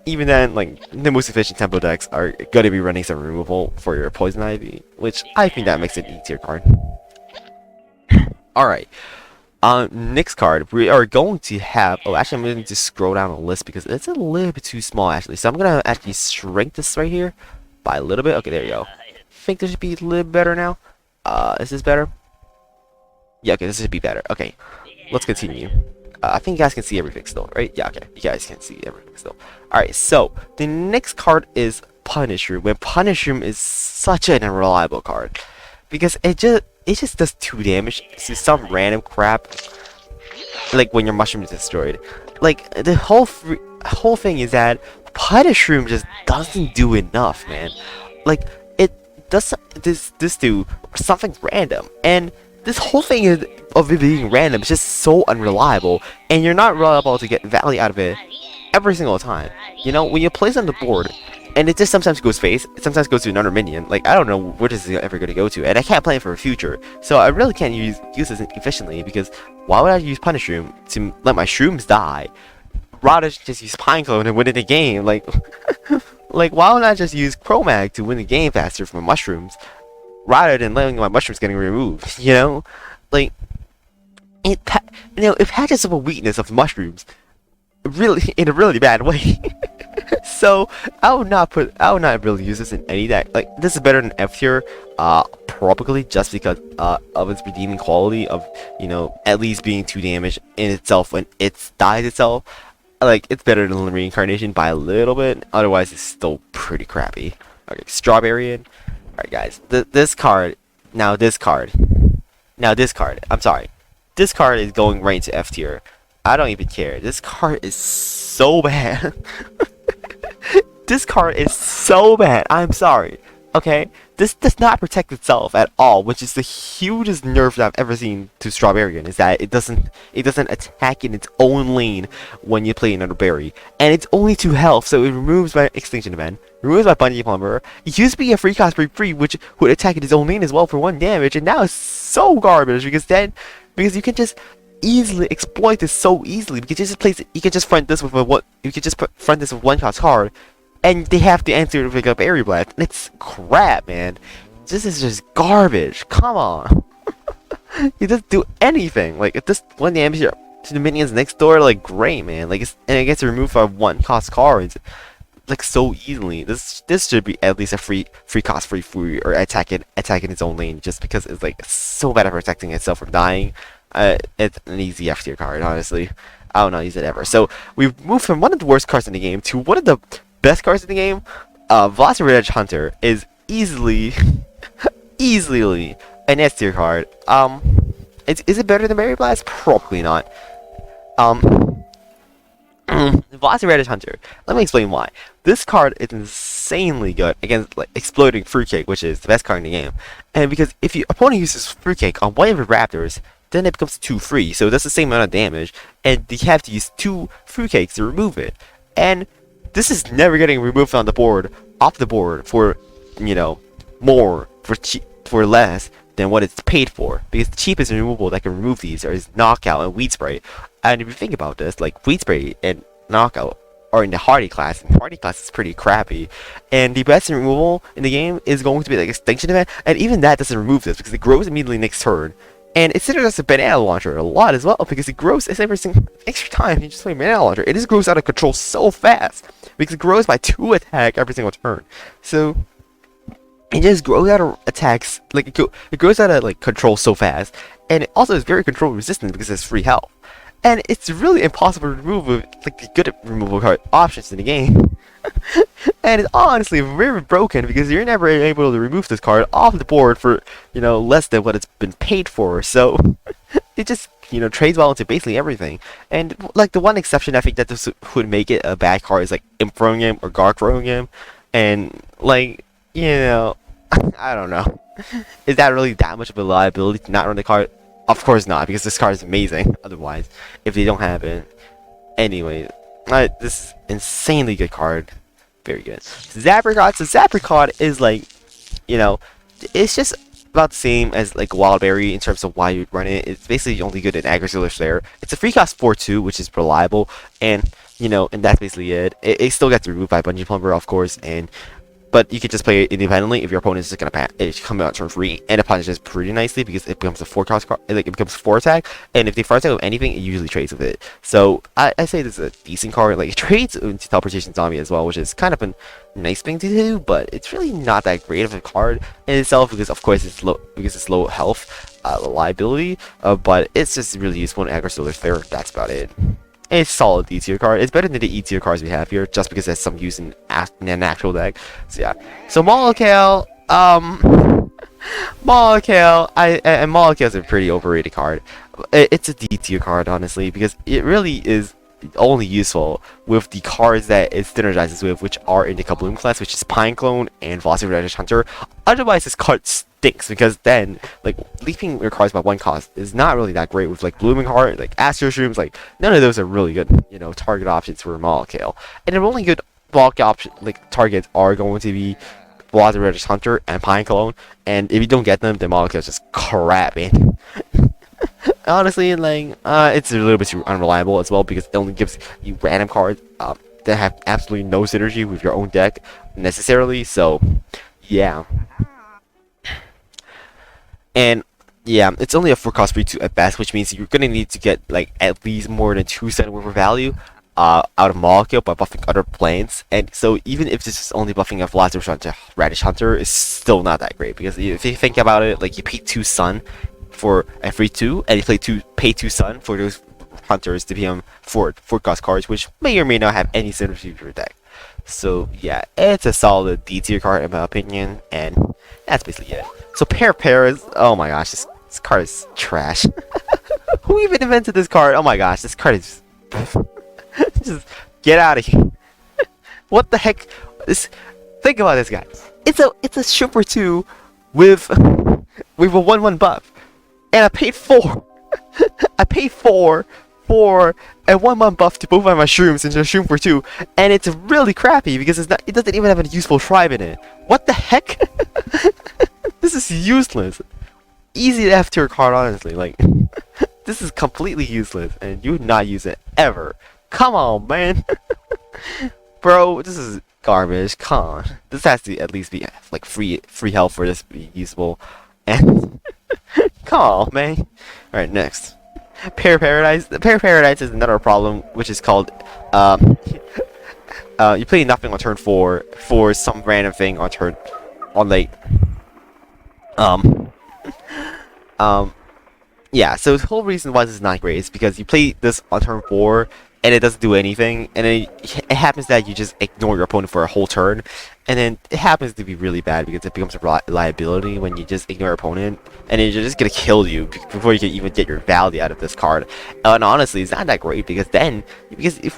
even then, like, the most efficient tempo decks are going to be running some removal for your Poison Ivy, which I think that makes it an E tier card. Alright, next card, we are going to have, oh, actually I'm going to scroll down the list because it's a little bit too small, actually, so I'm going to actually shrink this right here by a little bit. Okay, there you go. I think this should be a little better now. Is this better? Yeah, okay, this should be better. Okay, let's continue. I think you guys can see everything still, right? Yeah, okay, you guys can see everything still. Alright, so the next card is Punish Room. When Punish Room is such an unreliable card because it just does 2 damage to some random crap, like when your mushroom is destroyed. Like the whole thing is that Punish Room just doesn't do enough, man. Like it does this do something random, and this whole thing of it being random is just so unreliable, and you're not reliable to get value out of it every single time. You know, when you place on the board, and it just sometimes goes face, it sometimes goes to another minion. Like, I don't know where this is ever going to go to, and I can't plan for a future, so I really can't use this efficiently, because why would I use Punish Room to let my shrooms die? Rather just use Pinecone and win the game. Like, like why don't I just use Chromag to win the game faster from my mushrooms, rather than letting my mushrooms getting removed? You know, like it patches up a weakness of mushrooms, really in a really bad way. So I would not really use this in any deck. Like, this is better than F tier, probably just because of its redeeming quality of, you know, at least being 2 damage in itself when it dies itself. Like, it's better than Reincarnation by a little bit. Otherwise, it's still pretty crappy. Okay, Strawberry. Alright, guys. This card. I'm sorry. This card is going right into F tier. I don't even care. This card is so bad. This card is so bad. I'm sorry. Okay? This does not protect itself at all, which is the hugest nerf that I've ever seen to Strawberryan, is that it doesn't attack in its own lane when you play another berry. And it's only 2 health, so it removes my Extinction Event, removes my Bungee Plumber. It used to be a free cost free, which would attack in its own lane as well for 1 damage, and now it's so garbage because you can just easily exploit this so easily, because you can just front this with front this with 1 cost card, and they have to answer with a berry blast. And it's crap, man. This is just garbage. Come on. It doesn't do anything. Like, if this 1 damage to the minions next door, like, great, man. Like, and it gets removed by 1 cost cards, like, so easily. This should be at least a free cost free, or attack in its own lane, just because it's like so bad at protecting itself from dying. It's an easy F tier card, honestly. I would not use it ever. So we've moved from one of the worst cards in the game to one of the best cards in the game. Velociraptor Hunter is easily an S tier card. Is it better than Berry Blast? Probably not. Velociraptor Hunter. Let me explain why. This card is insanely good against, like, Exploding Fruitcake, which is the best card in the game. And because if your opponent uses Fruitcake on one of the Raptors, then it becomes 2 free, so that's the same amount of damage, and you have to use 2 Fruitcakes to remove it. And this is never getting removed off the board for, you know, more, for less than what it's paid for, because the cheapest removable that can remove these is Knockout and Weed Spray. And if you think about this, like, Weed Spray and knockout or in the hardy class. And hardy class is pretty crappy, and the best removal in the game is going to be like extinction event, and even that doesn't remove this because it grows immediately next turn. And it's considered as a banana launcher a lot as well because it grows every single extra time you just play banana launcher. It just grows out of control so fast because it grows by 2 attack every single turn. So it just grows out of attacks, like it grows out of like control so fast, and it also is very control resistant because it's free health. And it's really impossible to remove with like the good removal card options in the game. And it's honestly very broken because you're never able to remove this card off the board for, you know, less than what it's been paid for. So it just, you know, trades well into basically everything. And like the one exception I think that this would make it a bad card is like Imp throwing him or Guard throwing him. And like, you know, I don't know. Is that really that much of a liability to not run the card? Of course not, because this card is amazing otherwise, if they don't have it. Anyway, this is insanely good card. Very good. Zapricot. So Zapricot is like, you know, it's just about the same as like Wildberry in terms of why you run it. It's basically only good in Agrisolar Slayer. It's a free cost 4/2, which is reliable, and you know, and that's basically it. It still gets removed by Bungee Plumber, of course, but you could just play it independently if your opponent is just gonna come out turn 3, and it punishes pretty nicely because it becomes a 4-cost card, like it becomes 4 attack, and if they 4 attack with anything, it usually trades with it. So I say this is a decent card. Like it trades into Teleportation Zombie as well, which is kind of a nice thing to do, but it's really not that great of a card in itself because of course it's low health, liability, but it's just really useful in Agrisolar Slayer. That's about it. It's a solid D tier card. It's better than the E tier cards we have here, just because there's some use in an actual deck. So yeah. So Molekale, Molekale is a pretty overrated card. It's a D tier card, honestly, because it really is only useful with the cards that it synergizes with, which are in the Kabloom class, which is Pine Clone and Velociraptor Hunter. Otherwise, this card stinks because then, like, leaping your cards by 1 cost is not really that great with, like, Blooming Heart, like, Astro Shrooms, like, none of those are really good, you know, target options for Molekale. And the only good bulk option, like, targets are going to be Velociraptor Hunter and Pine Clone, and if you don't get them, then Molekale is just crap, man. Honestly, like, it's a little bit too unreliable as well because it only gives you random cards that have absolutely no synergy with your own deck necessarily. So, yeah. And yeah, it's only a 4-cost 3/2 at best, which means you're gonna need to get like at least more than 2 cent worth of value out of Molekale by buffing other plants. And so even if this is only buffing a Velociraptor Radish Hunter, it's still not that great because if you think about it, like you pay 2 sun for a free 2, and you pay 2 sun for those hunters to become 4-cost cards, which may or may not have any synergy with your deck. So yeah, it's a solid D tier card in my opinion, and that's basically it. So Paraparas, oh my gosh, this card is trash. Who even invented this card? Oh my gosh, this card is just get out of here. What the heck? Think about this guy. It's a Super 2 with a 1/1 buff. And I paid 4. I paid 4 for a 1/1 buff to both of my shrooms into a shroom for 2, and it's really crappy because it doesn't even have a useful tribe in it. What the heck? This is useless. Easy F tier card, honestly. Like, this is completely useless, and you would not use it ever. Come on, man. Bro, this is garbage. Come on. This has to at least be like free health for this to be usable. And come on, man. Alright, next. Paraparadise. The Paraparadise is another problem, which is called you play nothing on turn 4 for some random thing on late. Yeah, so the whole reason why this is not great is because you play this on turn 4 and it doesn't do anything, and then it happens that you just ignore your opponent for a whole turn, and then it happens to be really bad because it becomes a liability when you just ignore your opponent, and then you're just gonna kill you before you can even get your value out of this card. And honestly, it's not that great because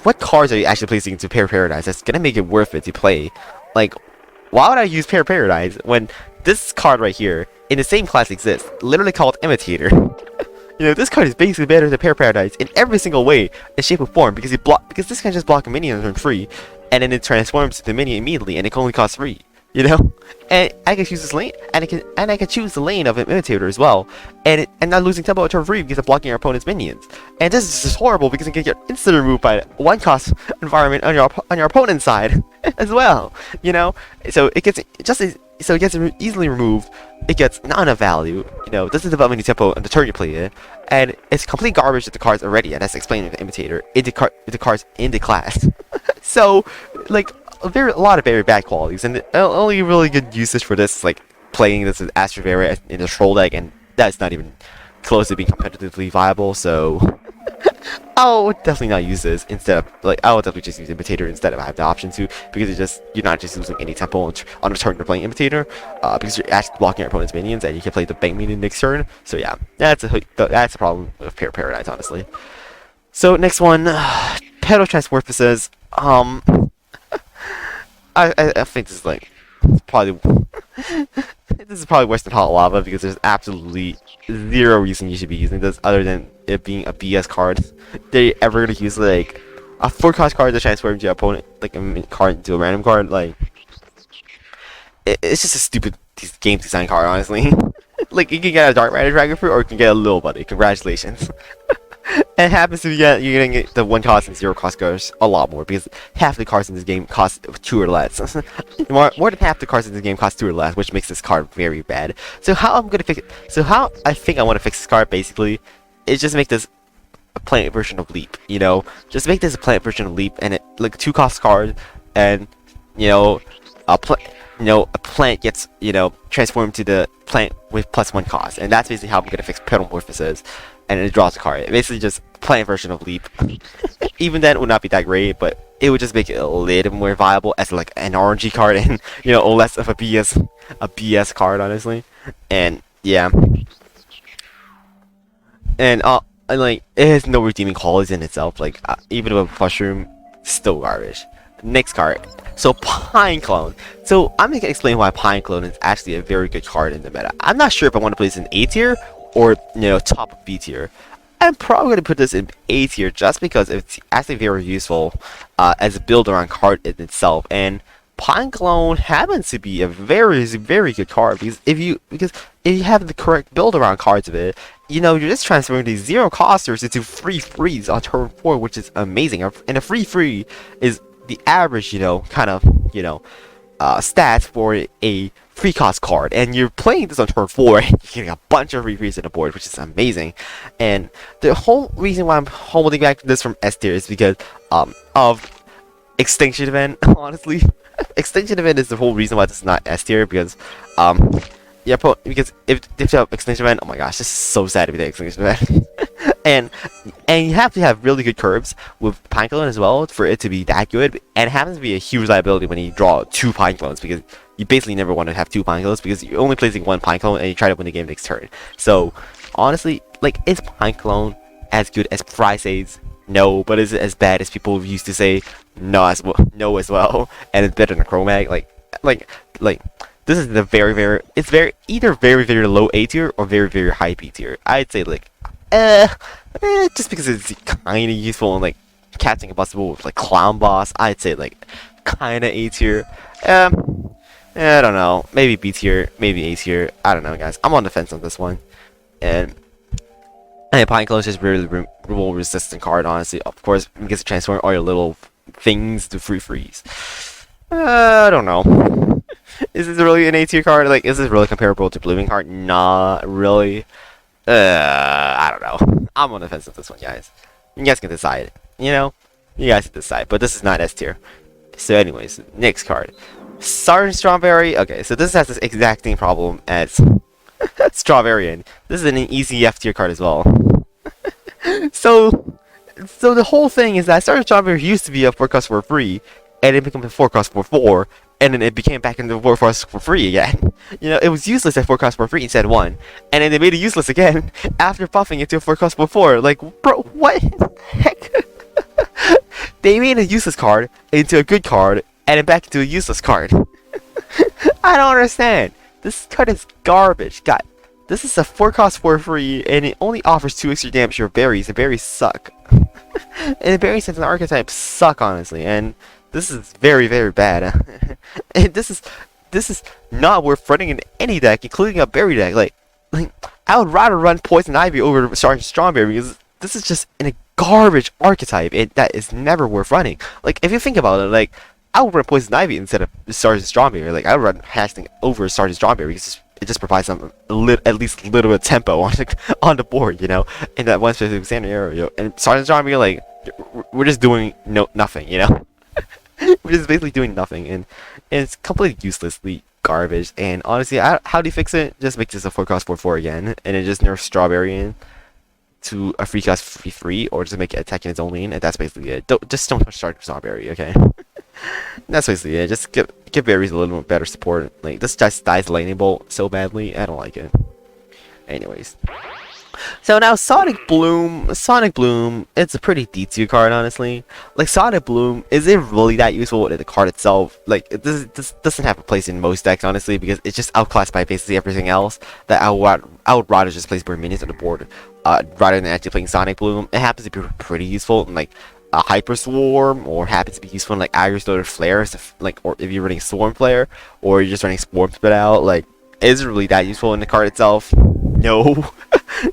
what cards are you actually placing into Paraparadise that's gonna make it worth it to play? Like, why would I use Paraparadise when this card right here in the same class exists, literally called Imitator? You know, this card is basically better than Paraparadise in every single way, in shape or form, because this can just block a minion on turn 3, and then it transforms to the minion immediately, and it can only cost 3. You know, and I can choose this lane, and I can choose the lane of an Imitator as well, and not losing tempo on turn 3 because I'm blocking your opponent's minions. And this is just horrible because you can get instantly removed by one cost environment on your opponent's side as well. You know, so it gets easily removed. It gets not enough value. You know, doesn't develop any tempo on the turn you play it, and it's complete garbage with the cards already. And that's explained in the imitator. With the cards in the class. So, like, a lot of very bad qualities, and the only really good usage for this is like playing this with Astroveria in a troll deck, and that's not even close to being competitively viable. So I would definitely not use this instead of, like, I would definitely just use Imitator instead of I have the option to, because you're not just losing any tempo on the turn you're playing Imitator, because you're actually blocking your opponent's minions, and you can play the bank minion next turn. So yeah, that's a problem with Paradise, honestly. So next one, Petal Transmorphosis. I think this is like probably this is probably worse than Hot Lava, because there's absolutely zero reason you should be using this other than it being a BS card. They're ever gonna use like a 4-cost card to transform your opponent, like a card into a random card? Like, it's just a stupid game design card, honestly. Like, you can get a Dark Rider Dragon Fruit, or you can get a Little Buddy. Congratulations. And it happens to be you're gonna get the 1-cost and 0-cost cards a lot more, because half the cards in this game cost 2 or less. more than half the cards in this game cost 2 or less, which makes this card very bad. So how I think I want to fix this card basically is just make this a plant version of Leap. You know, just make this a plant version of Leap, and it like a 2-cost card, and a plant gets transformed to the plant with +1 cost, and that's basically how I'm gonna fix Petalmorphosis. And it draws a card. It basically just plant version of Leap. Even then, it would not be that great, but it would just make it a little more viable as like an RNG card, and less of a BS card, honestly. And yeah, and like, it has no redeeming qualities in itself. Like, even with Mushroom, still garbage. Next card. So Pine Clone. So I'm gonna explain why Pine Clone is actually a very good card in the meta. I'm not sure if I want to play this in A tier or top of B tier. I'm probably going to put this in A tier just because it's actually very useful as a build around card in itself. And Pine Clone happens to be a very, very good card, because if you have the correct build around cards of it, you're just transferring these 0-costers into free frees on turn 4, which is amazing. And a free is the average, kind of, stats for a free cost card, and you're playing this on turn 4, and you're getting a bunch of free frees on the board, which is amazing. And the whole reason why I'm holding back this from S tier is because of Extinction Event. Honestly, Extinction Event is the whole reason why this is not S tier, because because if you have Extinction Event, oh my gosh, this is so sad to be the Extinction Event. and you have to have really good curves with Pine Clone as well for it to be that good. And it happens to be a huge liability when you draw 2 Pine Clones, because you basically never want to have 2 Pine Clones, because you're only placing 1 Pine Clone and you try to win the game next turn. So honestly, like, is Pine Clone as good as Prysays? No. But is it as bad as people used to say? No as well. And it's better than Chromag. Like this is the either very low A tier or very, very high B tier. I'd say like just because it's kind of useful in like catching a bustable with like Clown Boss. I'd say like kind of A tier. I don't know, maybe B tier, maybe A tier. I don't know, guys. I'm on the fence on this one. And Pine Clone is just really rule resistant card, honestly. Of course, you get to transform all your little things to free freeze. I don't know. Is this really an A tier card? Like, is this really comparable to Blooming card? Not really. I don't know. I'm on the fence with this one, guys. You guys can decide. You guys can decide. But this is not S tier. So anyways, next card. Sergeant Strawberry. Okay, so this has this exact same problem as Strawberryan. This is an easy F tier card as well. So the whole thing is that Sergeant Strawberry used to be a 4-cost for free, and it became a 4-cost for 4, and then it became back into 4-cost for free again. It was useless at 4-cost for free instead of 1, and then they made it useless again after buffing it to a 4-cost for 4. Like, bro, what the heck? They made a useless card into a good card, and then back into a useless card. I don't understand. This card is garbage. God, this is a 4-cost for free, and it only offers 2 extra damage to your berries. The berries suck. And the berries as an archetype suck, honestly. And this is very, very bad. And this is not worth running in any deck, including a berry deck. Like I would rather run Poison Ivy over Sergeant Strawberry, because this is just a garbage archetype. That is never worth running. Like, if you think about it, like, I would run Poison Ivy instead of Sergeant Strawberry. Like, I would run Hatchling over Sergeant Strawberry because it just provides some at least a little bit of tempo on on the board, you know, in that one specific scenario. And Sergeant Strawberry, like, we're just doing nothing, you know. We're just basically doing nothing, and it's completely uselessly garbage. And honestly, how do you fix it? Just make this a 4-cost 4/4 again, and then just nerf Strawberry in to a 3-cost 3/3, or just make it attack in its own lane, and that's basically it. Just don't touch Strawberry, okay? That's basically it. Just give berries a little bit better support. Like, this just dies Lightning Bolt so badly. I don't like it. Anyways. So now Sonic Bloom, it's a pretty D2 card, honestly. Like, Sonic Bloom, is it really that useful in the card itself? Like, this doesn't have a place in most decks, honestly, because it's just outclassed by basically everything else. That I would rather just place more minions on the board, rather than actually playing Sonic Bloom. It happens to be pretty useful in, like, a Hyper Swarm, or happens to be useful in, like, Aggro Flares, like, or if you're running Swarm Flare, or you're just running Swarm Spit Out. Like, is it really that useful in the card itself? No.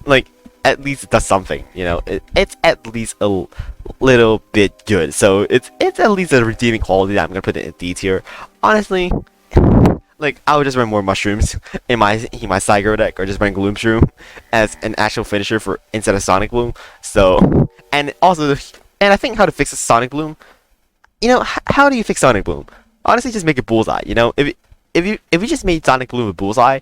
Like, at least it does something, you know. It's at least a little bit good, so it's at least a redeeming quality that I'm gonna put it in D tier. Honestly, like, I would just run more mushrooms in my Psycho deck, or just run Gloomshroom as an actual finisher for instead of Sonic Bloom. So, and also, and I think how to fix a Sonic Bloom, you know, how do you fix Sonic Bloom? Honestly, just make it Bullseye. You know, if you just made Sonic Bloom a Bullseye,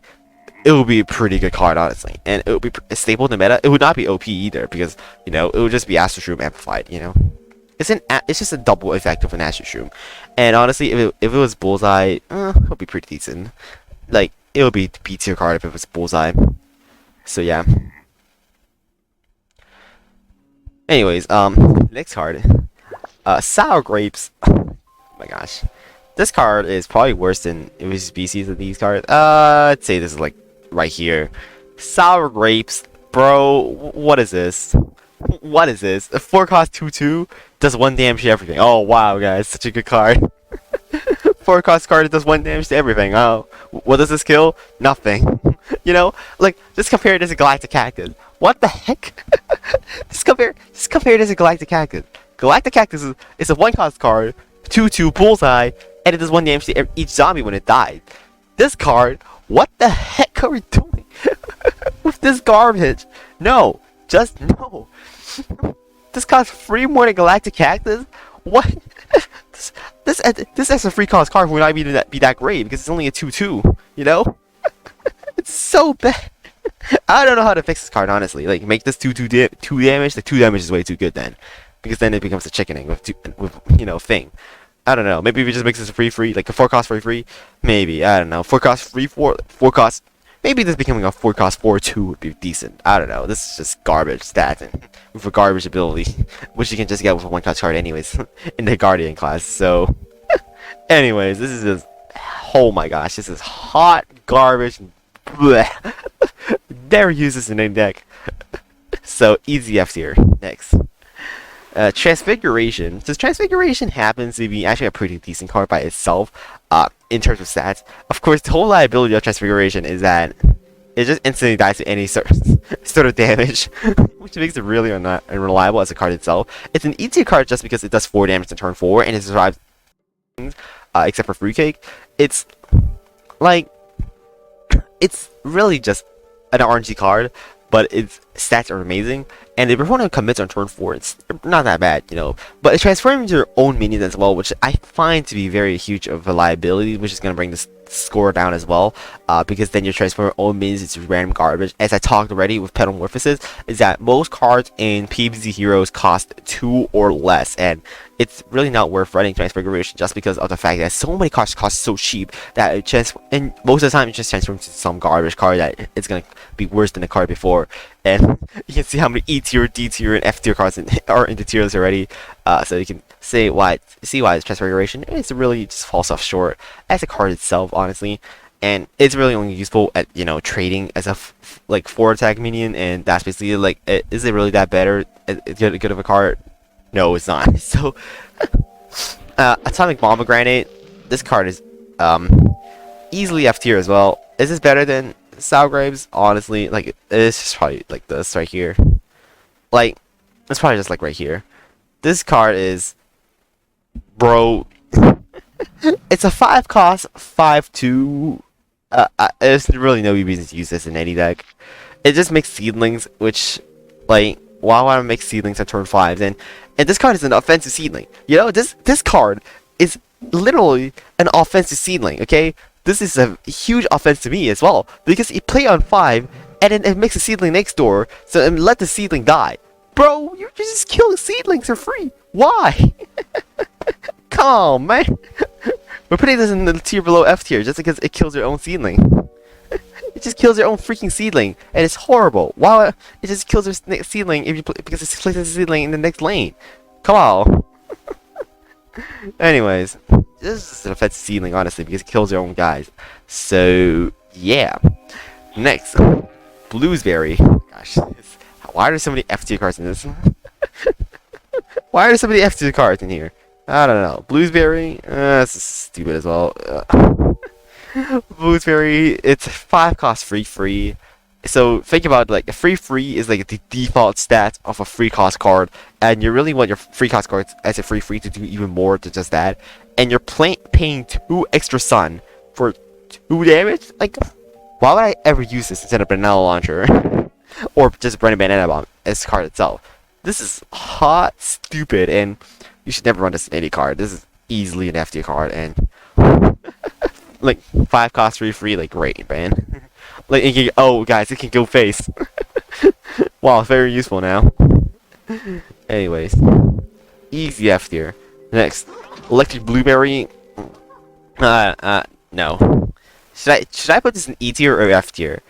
it would be a pretty good card, honestly, and it would be stable in the meta. It would not be OP either, because, you know, it would just be Astro Shroom amplified. You know, it's just a double effect of an Astro Shroom, and honestly, if it was Bullseye, it would be pretty decent. Like, it would be B tier card if it was Bullseye. So yeah. Anyways, next card, Sour Grapes. Oh my gosh, this card is probably worse than it was species of these cards. I'd say this is like right here. Sour Grapes, bro. What is this? What is this? A 4-cost 2/2 does 1 damage to everything. Oh wow, guys, such a good card. 4-cost card that does 1 damage to everything. Oh, what does this kill? Nothing. You know, like, just compare it as a Galactic Cactus. What the heck? just compare it as a Galactic Cactus. Galactic Cactus is a 1-cost card, 2/2 Bullseye, and it does 1 damage to each zombie when it dies. This card, what the heck are we doing with this garbage? No, just no. This costs 3 more than Galactic Cactus? What? this as a 3-cost card would not be that great, because it's only a 2/2, you know? It's so bad. I don't know how to fix this card, honestly. Like, make this 2 damage. The 2 damage is way too good then, because then it becomes a chickening with you know, thing. I don't know. Maybe if we just make this a free, like a 4-cost free. Maybe, I don't know. 4-cost 4-cost. Maybe this becoming a 4-cost 4/2 would be decent. I don't know. This is just garbage stats and with a garbage ability, which you can just get with a 1-cost card anyways in the Guardian class. So, anyways, this is just, oh my gosh, this is hot garbage. Blech. Never use this in any deck. So, easy F tier. Next. Transfiguration. So Transfiguration happens to be actually a pretty decent card by itself, in terms of stats. Of course, the whole liability of Transfiguration is that it just instantly dies to any sort of damage, which makes it really unreliable as a card itself. It's an easy card just because it does 4 damage in turn 4, and it survives things, except for Fruitcake. It's like, it's really just an RNG card, but its stats are amazing, and if your opponent commits on turn 4, it's not that bad, you know. But it transforms your own minions as well, which I find to be very huge of a liability, which is going to bring this score down as well, because then you transform your own minions into random garbage. As I talked already with Petamorphosis, is that most cards in PvZ Heroes cost 2 or less, and it's really not worth running Transfiguration just because of the fact that so many cards cost so cheap that it and most of the time it just transforms into some garbage card that it's gonna be worse than the card before. And you can see how many E tier, D tier, and F tier cards are in the tiers already. So you can see why it's Transfiguration. It's really just falls off short as a card itself, honestly. And it's really only useful at, you know, trading as a like 4-attack minion, and that's basically like, is it really that better? Good of a card? No, it's not. So, Atomic Pomegranate. This card is easily F tier as well. Is this better than Sour Grapes? Honestly, like, it's just probably like this right here. Like, It's probably just like right here. This card is, bro. It's a 5 cost, 5/2. There's really no reason to use this in any deck. It just makes seedlings, which, like, why would I make seedlings at turn 5? And this card is an offensive seedling. You know, this card is literally an offensive seedling. Okay, this is a huge offense to me as well because you play on 5, and then it makes a seedling next door, so and let the seedling die. Bro, you're just killing seedlings for free. Why? Come on, man. We're putting this in the tier below F tier just because it kills your own seedling. It just kills your own freaking seedling, and it's horrible. Why? It just kills your seedling if you because it's placing the seedling in the next lane. Come on. Anyways, this is an offensive seedling, honestly, because it kills your own guys. So yeah. Next, Bluesberry. Gosh, why are there so many F tier cards in this? Why are there so many F tier cards in here? I don't know. Bluesberry, this is stupid as well. Bluesberry, it's 5 cost free. So think about it, like a free is like the default stat of a free cost card, and you really want your free cost cards as a free to do even more than just that. And you're paying 2 extra sun for 2 damage. Like, why would I ever use this instead of Banana Launcher or just Burning Banana Bomb as card itself? This is hot, stupid, and you should never run this in any card. This is easily an FD card, and like 5 cost free, like great, man. Like, it can, oh guys, it can go face. Wow, very useful now. Anyways, easy F tier. Next, Electric Blueberry. No. Should I put this in E tier or F tier?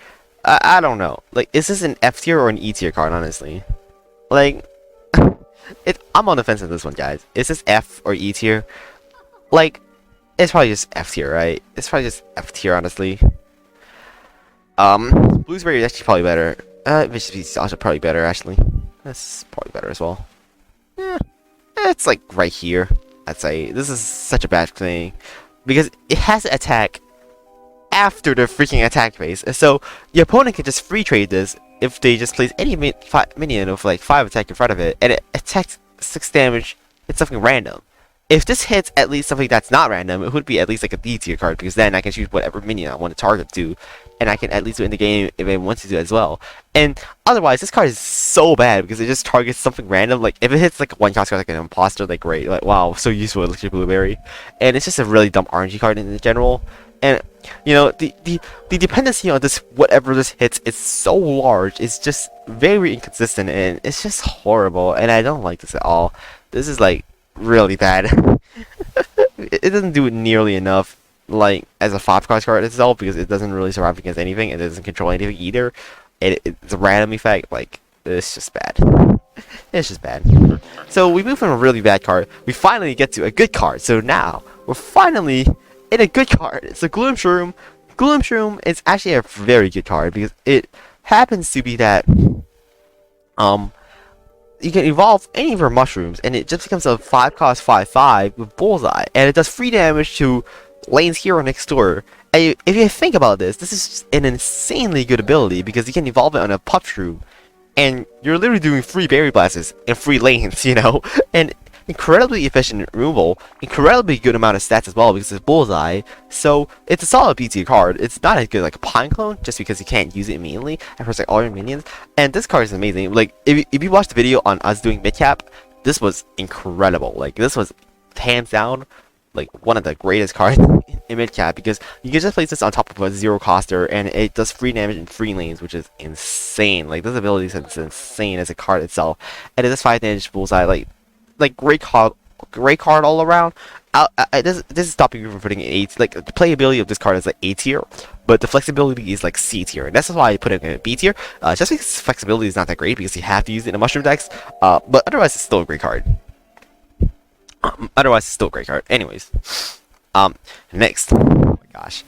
I don't know. Like, is this an F tier or an E tier card? Honestly, like, I'm on the fence on this one, guys. Is this F or E tier? Like, it's probably just F tier, right? It's probably just F tier, honestly. Bluesberry is actually probably better. Vicious Beast is also probably better, actually. That's probably better as well. Yeah, it's like right here. I'd say this is such a bad thing because it has to attack after the freaking attack phase. So your opponent can just free trade this if they just place any minion of like 5 attack in front of it, and it attacks 6 damage. It's something random. If this hits at least something that's not random, it would be at least like a D tier card, because then I can choose whatever minion I want to target to, and I can at least win the game if I want to do as well. And otherwise, this card is so bad because it just targets something random. Like if it hits like a 1 cost card like an imposter, like great, like wow, so useful, Electric Blueberry. And it's just a really dumb RNG card in general. And you know, the dependency on this whatever this hits is so large. It's just very inconsistent, and it's just horrible. And I don't like this at all. This is like really bad. It doesn't do it nearly enough, like as a 5 cost card itself, because it doesn't really survive against anything. It doesn't control anything either. It's a random effect. Like, it's just bad. It's just bad. So we move from a really bad card. We finally get to a good card. So now we're finally in a good card. It's a Gloomshroom. Gloomshroom is actually a very good card because it happens to be that you can evolve any of your mushrooms, and it just becomes a 5 cost 5/5 with Bullseye, and it does free damage to Lane's hero next door. And if you think about this, this is an insanely good ability because you can evolve it on a Puffshroom, and you're literally doing free Berry Blasts and free lanes, you know, and incredibly efficient removal, incredibly good amount of stats as well because it's Bullseye. So it's a solid BT card. It's not as good like a Pine Clone just because you can't use it immediately and protect all your minions. And this card is amazing. Like if you watch the video on us doing midcap, this was incredible. Like this was hands down like one of the greatest cards in midcap because you can just place this on top of a 0 coster and it does free damage in free lanes, which is insane. Like this ability is insane as a card itself, and it does 5 damage Bullseye. Like great card all around. This is stopping you from putting an 8. Like the playability of this card is like A tier, but the flexibility is like C tier, and that's why I put it in a B tier. Just because flexibility is not that great because you have to use it in a mushroom decks. But otherwise it's still a great card. Anyways, next. Oh my gosh.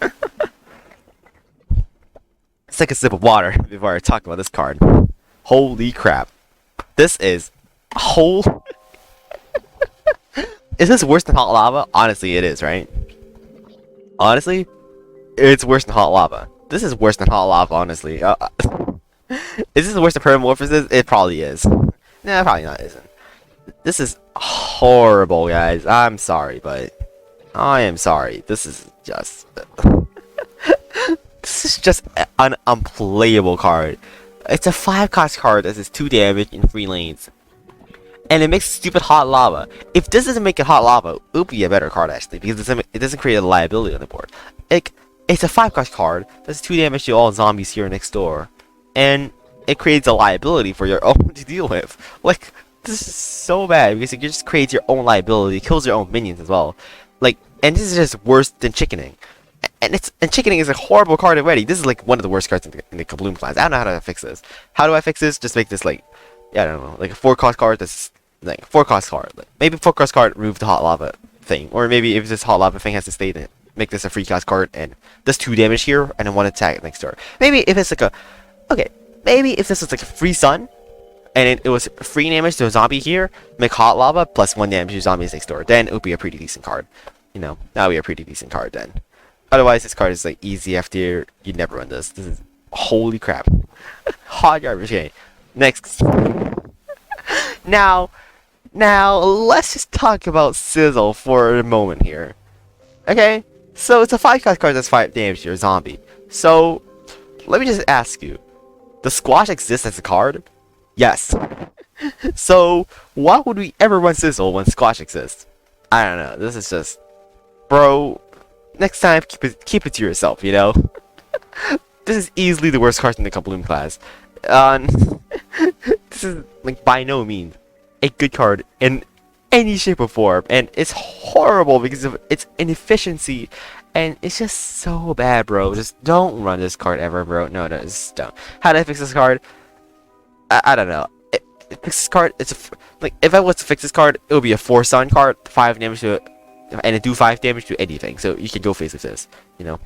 Let's take a sip of water before I talk about this card. Holy crap! This is whole. Is this worse than Hot Lava? Honestly, it is, right? Honestly, it's worse than Hot Lava. This is worse than Hot Lava, honestly. Is this worse than Paramorphosis? It probably is. Nah, probably not. Isn't. This is horrible, guys. I'm sorry, but I am sorry. This is just this is just an unplayable card. It's a 5-cost card that is 2 damage in 3 lanes. And it makes stupid hot lava. If this doesn't make it hot lava, it would be a better card actually, because it doesn't create a liability on the board. It's a 5-cost card that's 2 damage to all zombies here next door, and it creates a liability for your own to deal with. Like, this is so bad because it just creates your own liability, kills your own minions as well. Like, and this is just worse than chickening. And chickening is a horrible card already. This is like one of the worst cards in the Kabloom class. I don't know how to fix this. How do I fix this? Just make this like, yeah, I don't know, like a 4-cost card that's like 4-cost card. Like, maybe 4-cost card remove the hot lava thing, or maybe if this hot lava thing has to stay in it, make this a 3-cost card and does 2 damage here and then 1 attack next turn. Maybe if it's like a, okay, maybe if this was like a free sun and it was 3 damage to a zombie here, make hot lava plus 1 damage to zombies next door, then it would be a pretty decent card. You know, that would be a pretty decent card then. Otherwise, this card is like easy F tier. You'd never run this. This is holy crap. Hot garbage game. Next. Now, let's just talk about Sizzle for a moment here. Okay, so it's a 5-cost card that's 5 damage to your zombie. So, let me just ask you, does Squash exist as a card? Yes. So, why would we ever run Sizzle when Squash exists? I don't know. This is just, bro. Next time, keep it to yourself. You know. This is easily the worst card in the Kabloom class. This is like by no means a good card in any shape or form, and it's horrible because of its inefficiency, and it's just so bad, bro. Just don't run this card ever, bro. No, just don't. How do I fix this card? I don't know. Fix this card. Like if I was to fix this card, it would be a 4-sun card, 5 damage to it, and it do 5 damage to anything. So you can go face with this, you know.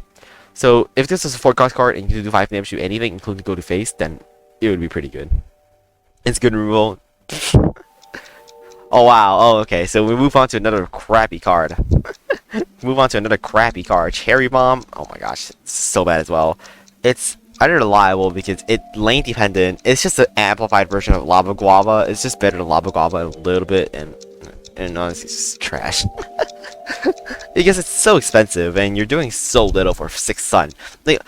So if this was a 4-cost card and you can do 5 damage to anything, including go to face, then it would be pretty good. It's good removal. Oh wow. Oh okay. So we move on to another crappy card. Move on to another crappy card. Cherry Bomb. Oh my gosh, it's so bad as well. It's unreliable because it's lane dependent. It's just an amplified version of Lava Guava. It's just better than Lava Guava a little bit, and honestly, it's just trash. Because it's so expensive and you're doing so little for 6 sun. Like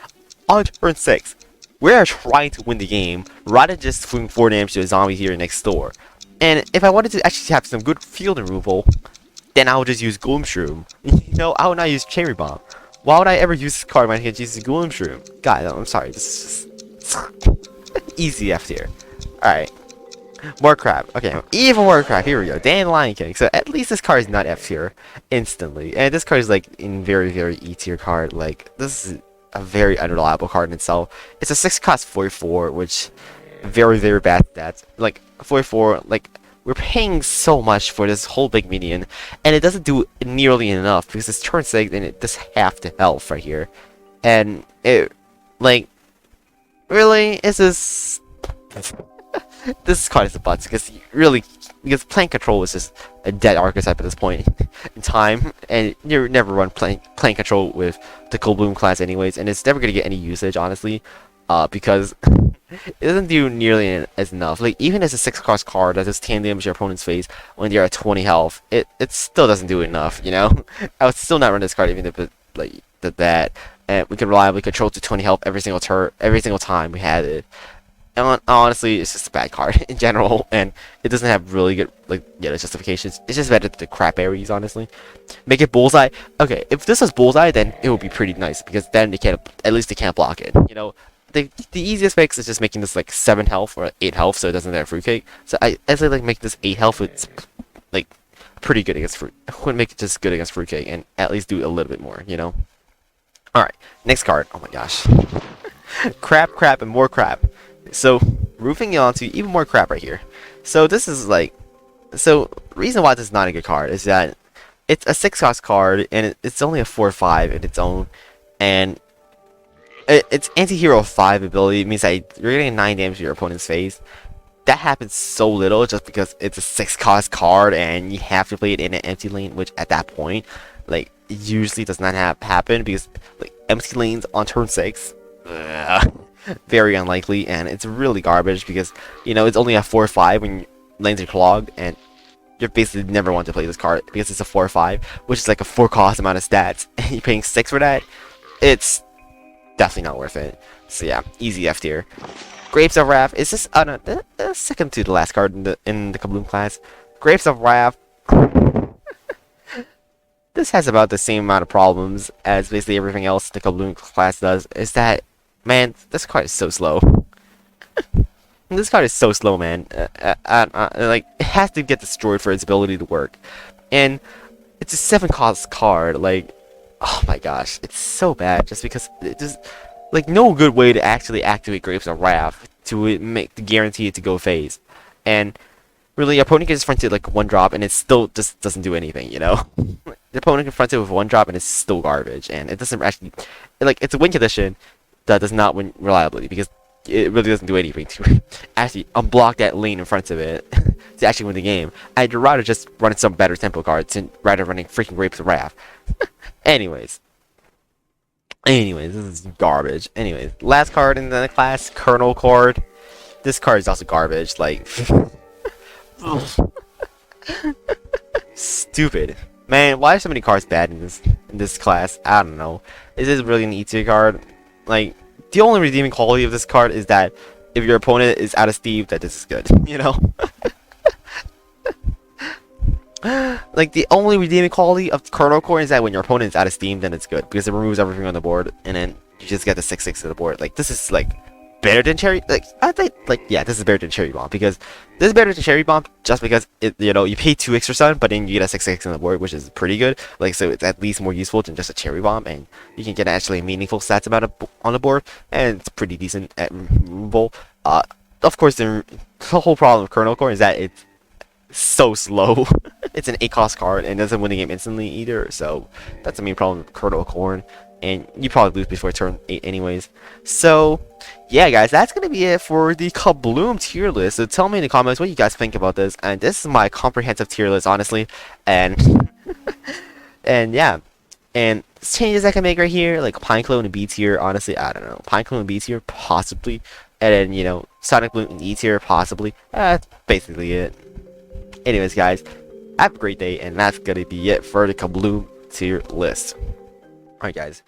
on turn 6, we are trying to win the game rather than just doing 4 damage to a zombie here next door. And if I wanted to actually have some good field removal, then I would just use Gloom Shroom. You know, I would not use Cherry Bomb. Why would I ever use this card when I can use Gloom Shroom? God, I'm sorry, this is just easy F tier. Alright. More crap. Okay, even more crap. Here we go. Dandelion King. So at least this card is not F tier instantly. And this card is like in very, very E tier card. Like, this is a very unreliable card in itself. It's a 6-cost 44, which very, very bad stats. Like 44, like we're paying so much for this whole big minion, and it doesn't do nearly enough because it's turn 6 and it does half the health right here. And it, like, really, is this this card is a butts because playing control is just a dead archetype at this point in time, and you never run playing control with the Kabloom class anyways, and it's never gonna get any usage honestly, because it doesn't do nearly as enough. Like even as a 6-cost card that does 10 damage to your opponent's face when they're at 20 health, it still doesn't do enough. You know, I would still not run this card even if it like did that, and we could reliably control to 20 health every single time we had it. And honestly, it's just a bad card in general, and it doesn't have really good, like, justifications. It's just better than the crap Aries, honestly. Make it Bullseye. Okay, if this was Bullseye, then it would be pretty nice, because then at least they can't block it, you know? The easiest fix is just making this, like, 7 health or 8 health, so it doesn't have Fruitcake. So I say, like, make this 8 health, it's, like, pretty good against Fruit. I would make it just good against Fruitcake, and at least do a little bit more, you know? Alright, next card. Oh my gosh. Crap, and more crap. So, moving on to even more crap right here. So this is like, so reason why this is not a good card is that it's a 6-cost card and it's only a 4/5 in its own, and its anti-hero 5 ability means that you're getting 9 damage to your opponent's face. That happens so little just because it's a 6-cost card and you have to play it in an empty lane, which at that point, like, usually does not happen because like empty lanes on turn 6. Very unlikely, and it's really garbage because, you know, it's only a 4/5 when lanes are clogged, and you basically never want to play this card because it's a 4/5, which is like a 4 cost amount of stats, and you're paying 6 for that. It's definitely not worth it. So yeah, easy F tier. Grapes of Wrath is just second to the last card in the Kabloom class. Grapes of Wrath. This has about the same amount of problems as basically everything else the Kabloom class does. Is that, man, this card is so slow. This card is so slow, man. Like, it has to get destroyed for its ability to work. And it's a 7 cost card. Like, oh my gosh, it's so bad. Just because it just, like, no good way to actually activate Grapes of Wrath to guarantee it to go phase. And really, your opponent gets fronted like 1-drop, and it still just doesn't do anything, you know? The opponent confronted with 1-drop, and it's still garbage. And it doesn't actually, like, it's a win condition that does not win reliably, because it really doesn't do anything to actually unblock that lane in front of it to actually win the game. I'd rather just run some better tempo cards rather than running freaking Grapes of Wrath. Anyways, this is garbage. Anyways, last card in the class, Colonel card. This card is also garbage. Like, stupid. Man, why are so many cards bad in this class? I don't know. Is this really an E tier card? Like, the only redeeming quality of this card is that if your opponent is out of Steve, that this is good, you know? Like, the only redeeming quality of Colonel Core is that when your opponent is out of Steam, then it's good, because it removes everything on the board, and then you just get the 6/6 to the board. Like, this is, like, better than Cherry, like, I think, like, yeah, this is better than Cherry Bomb, because this is better than Cherry Bomb just because it, you know, you pay 2 extra sun, but then you get a 6/6 on the board, which is pretty good. Like, so it's at least more useful than just a Cherry Bomb, and you can get actually a meaningful stats amount on the board, and it's pretty decent at removal. Of course, the whole problem with Colonel Core is that it's so slow. It's an 8 cost card and doesn't win the game instantly either, so that's the main problem with Colonel Corn. And you probably lose before turn 8 anyways. So, yeah, guys, that's going to be it for the Kabloom tier list. So tell me in the comments what you guys think about this. And this is my comprehensive tier list, honestly. And, and yeah. And changes I can make right here, like Pinecone and B tier, honestly, I don't know. Pinecone and B tier, possibly. And then, you know, Sonic Bloom and E tier, possibly. That's basically it. Anyways, guys, have a great day. And that's going to be it for the Kabloom tier list. Alright, guys.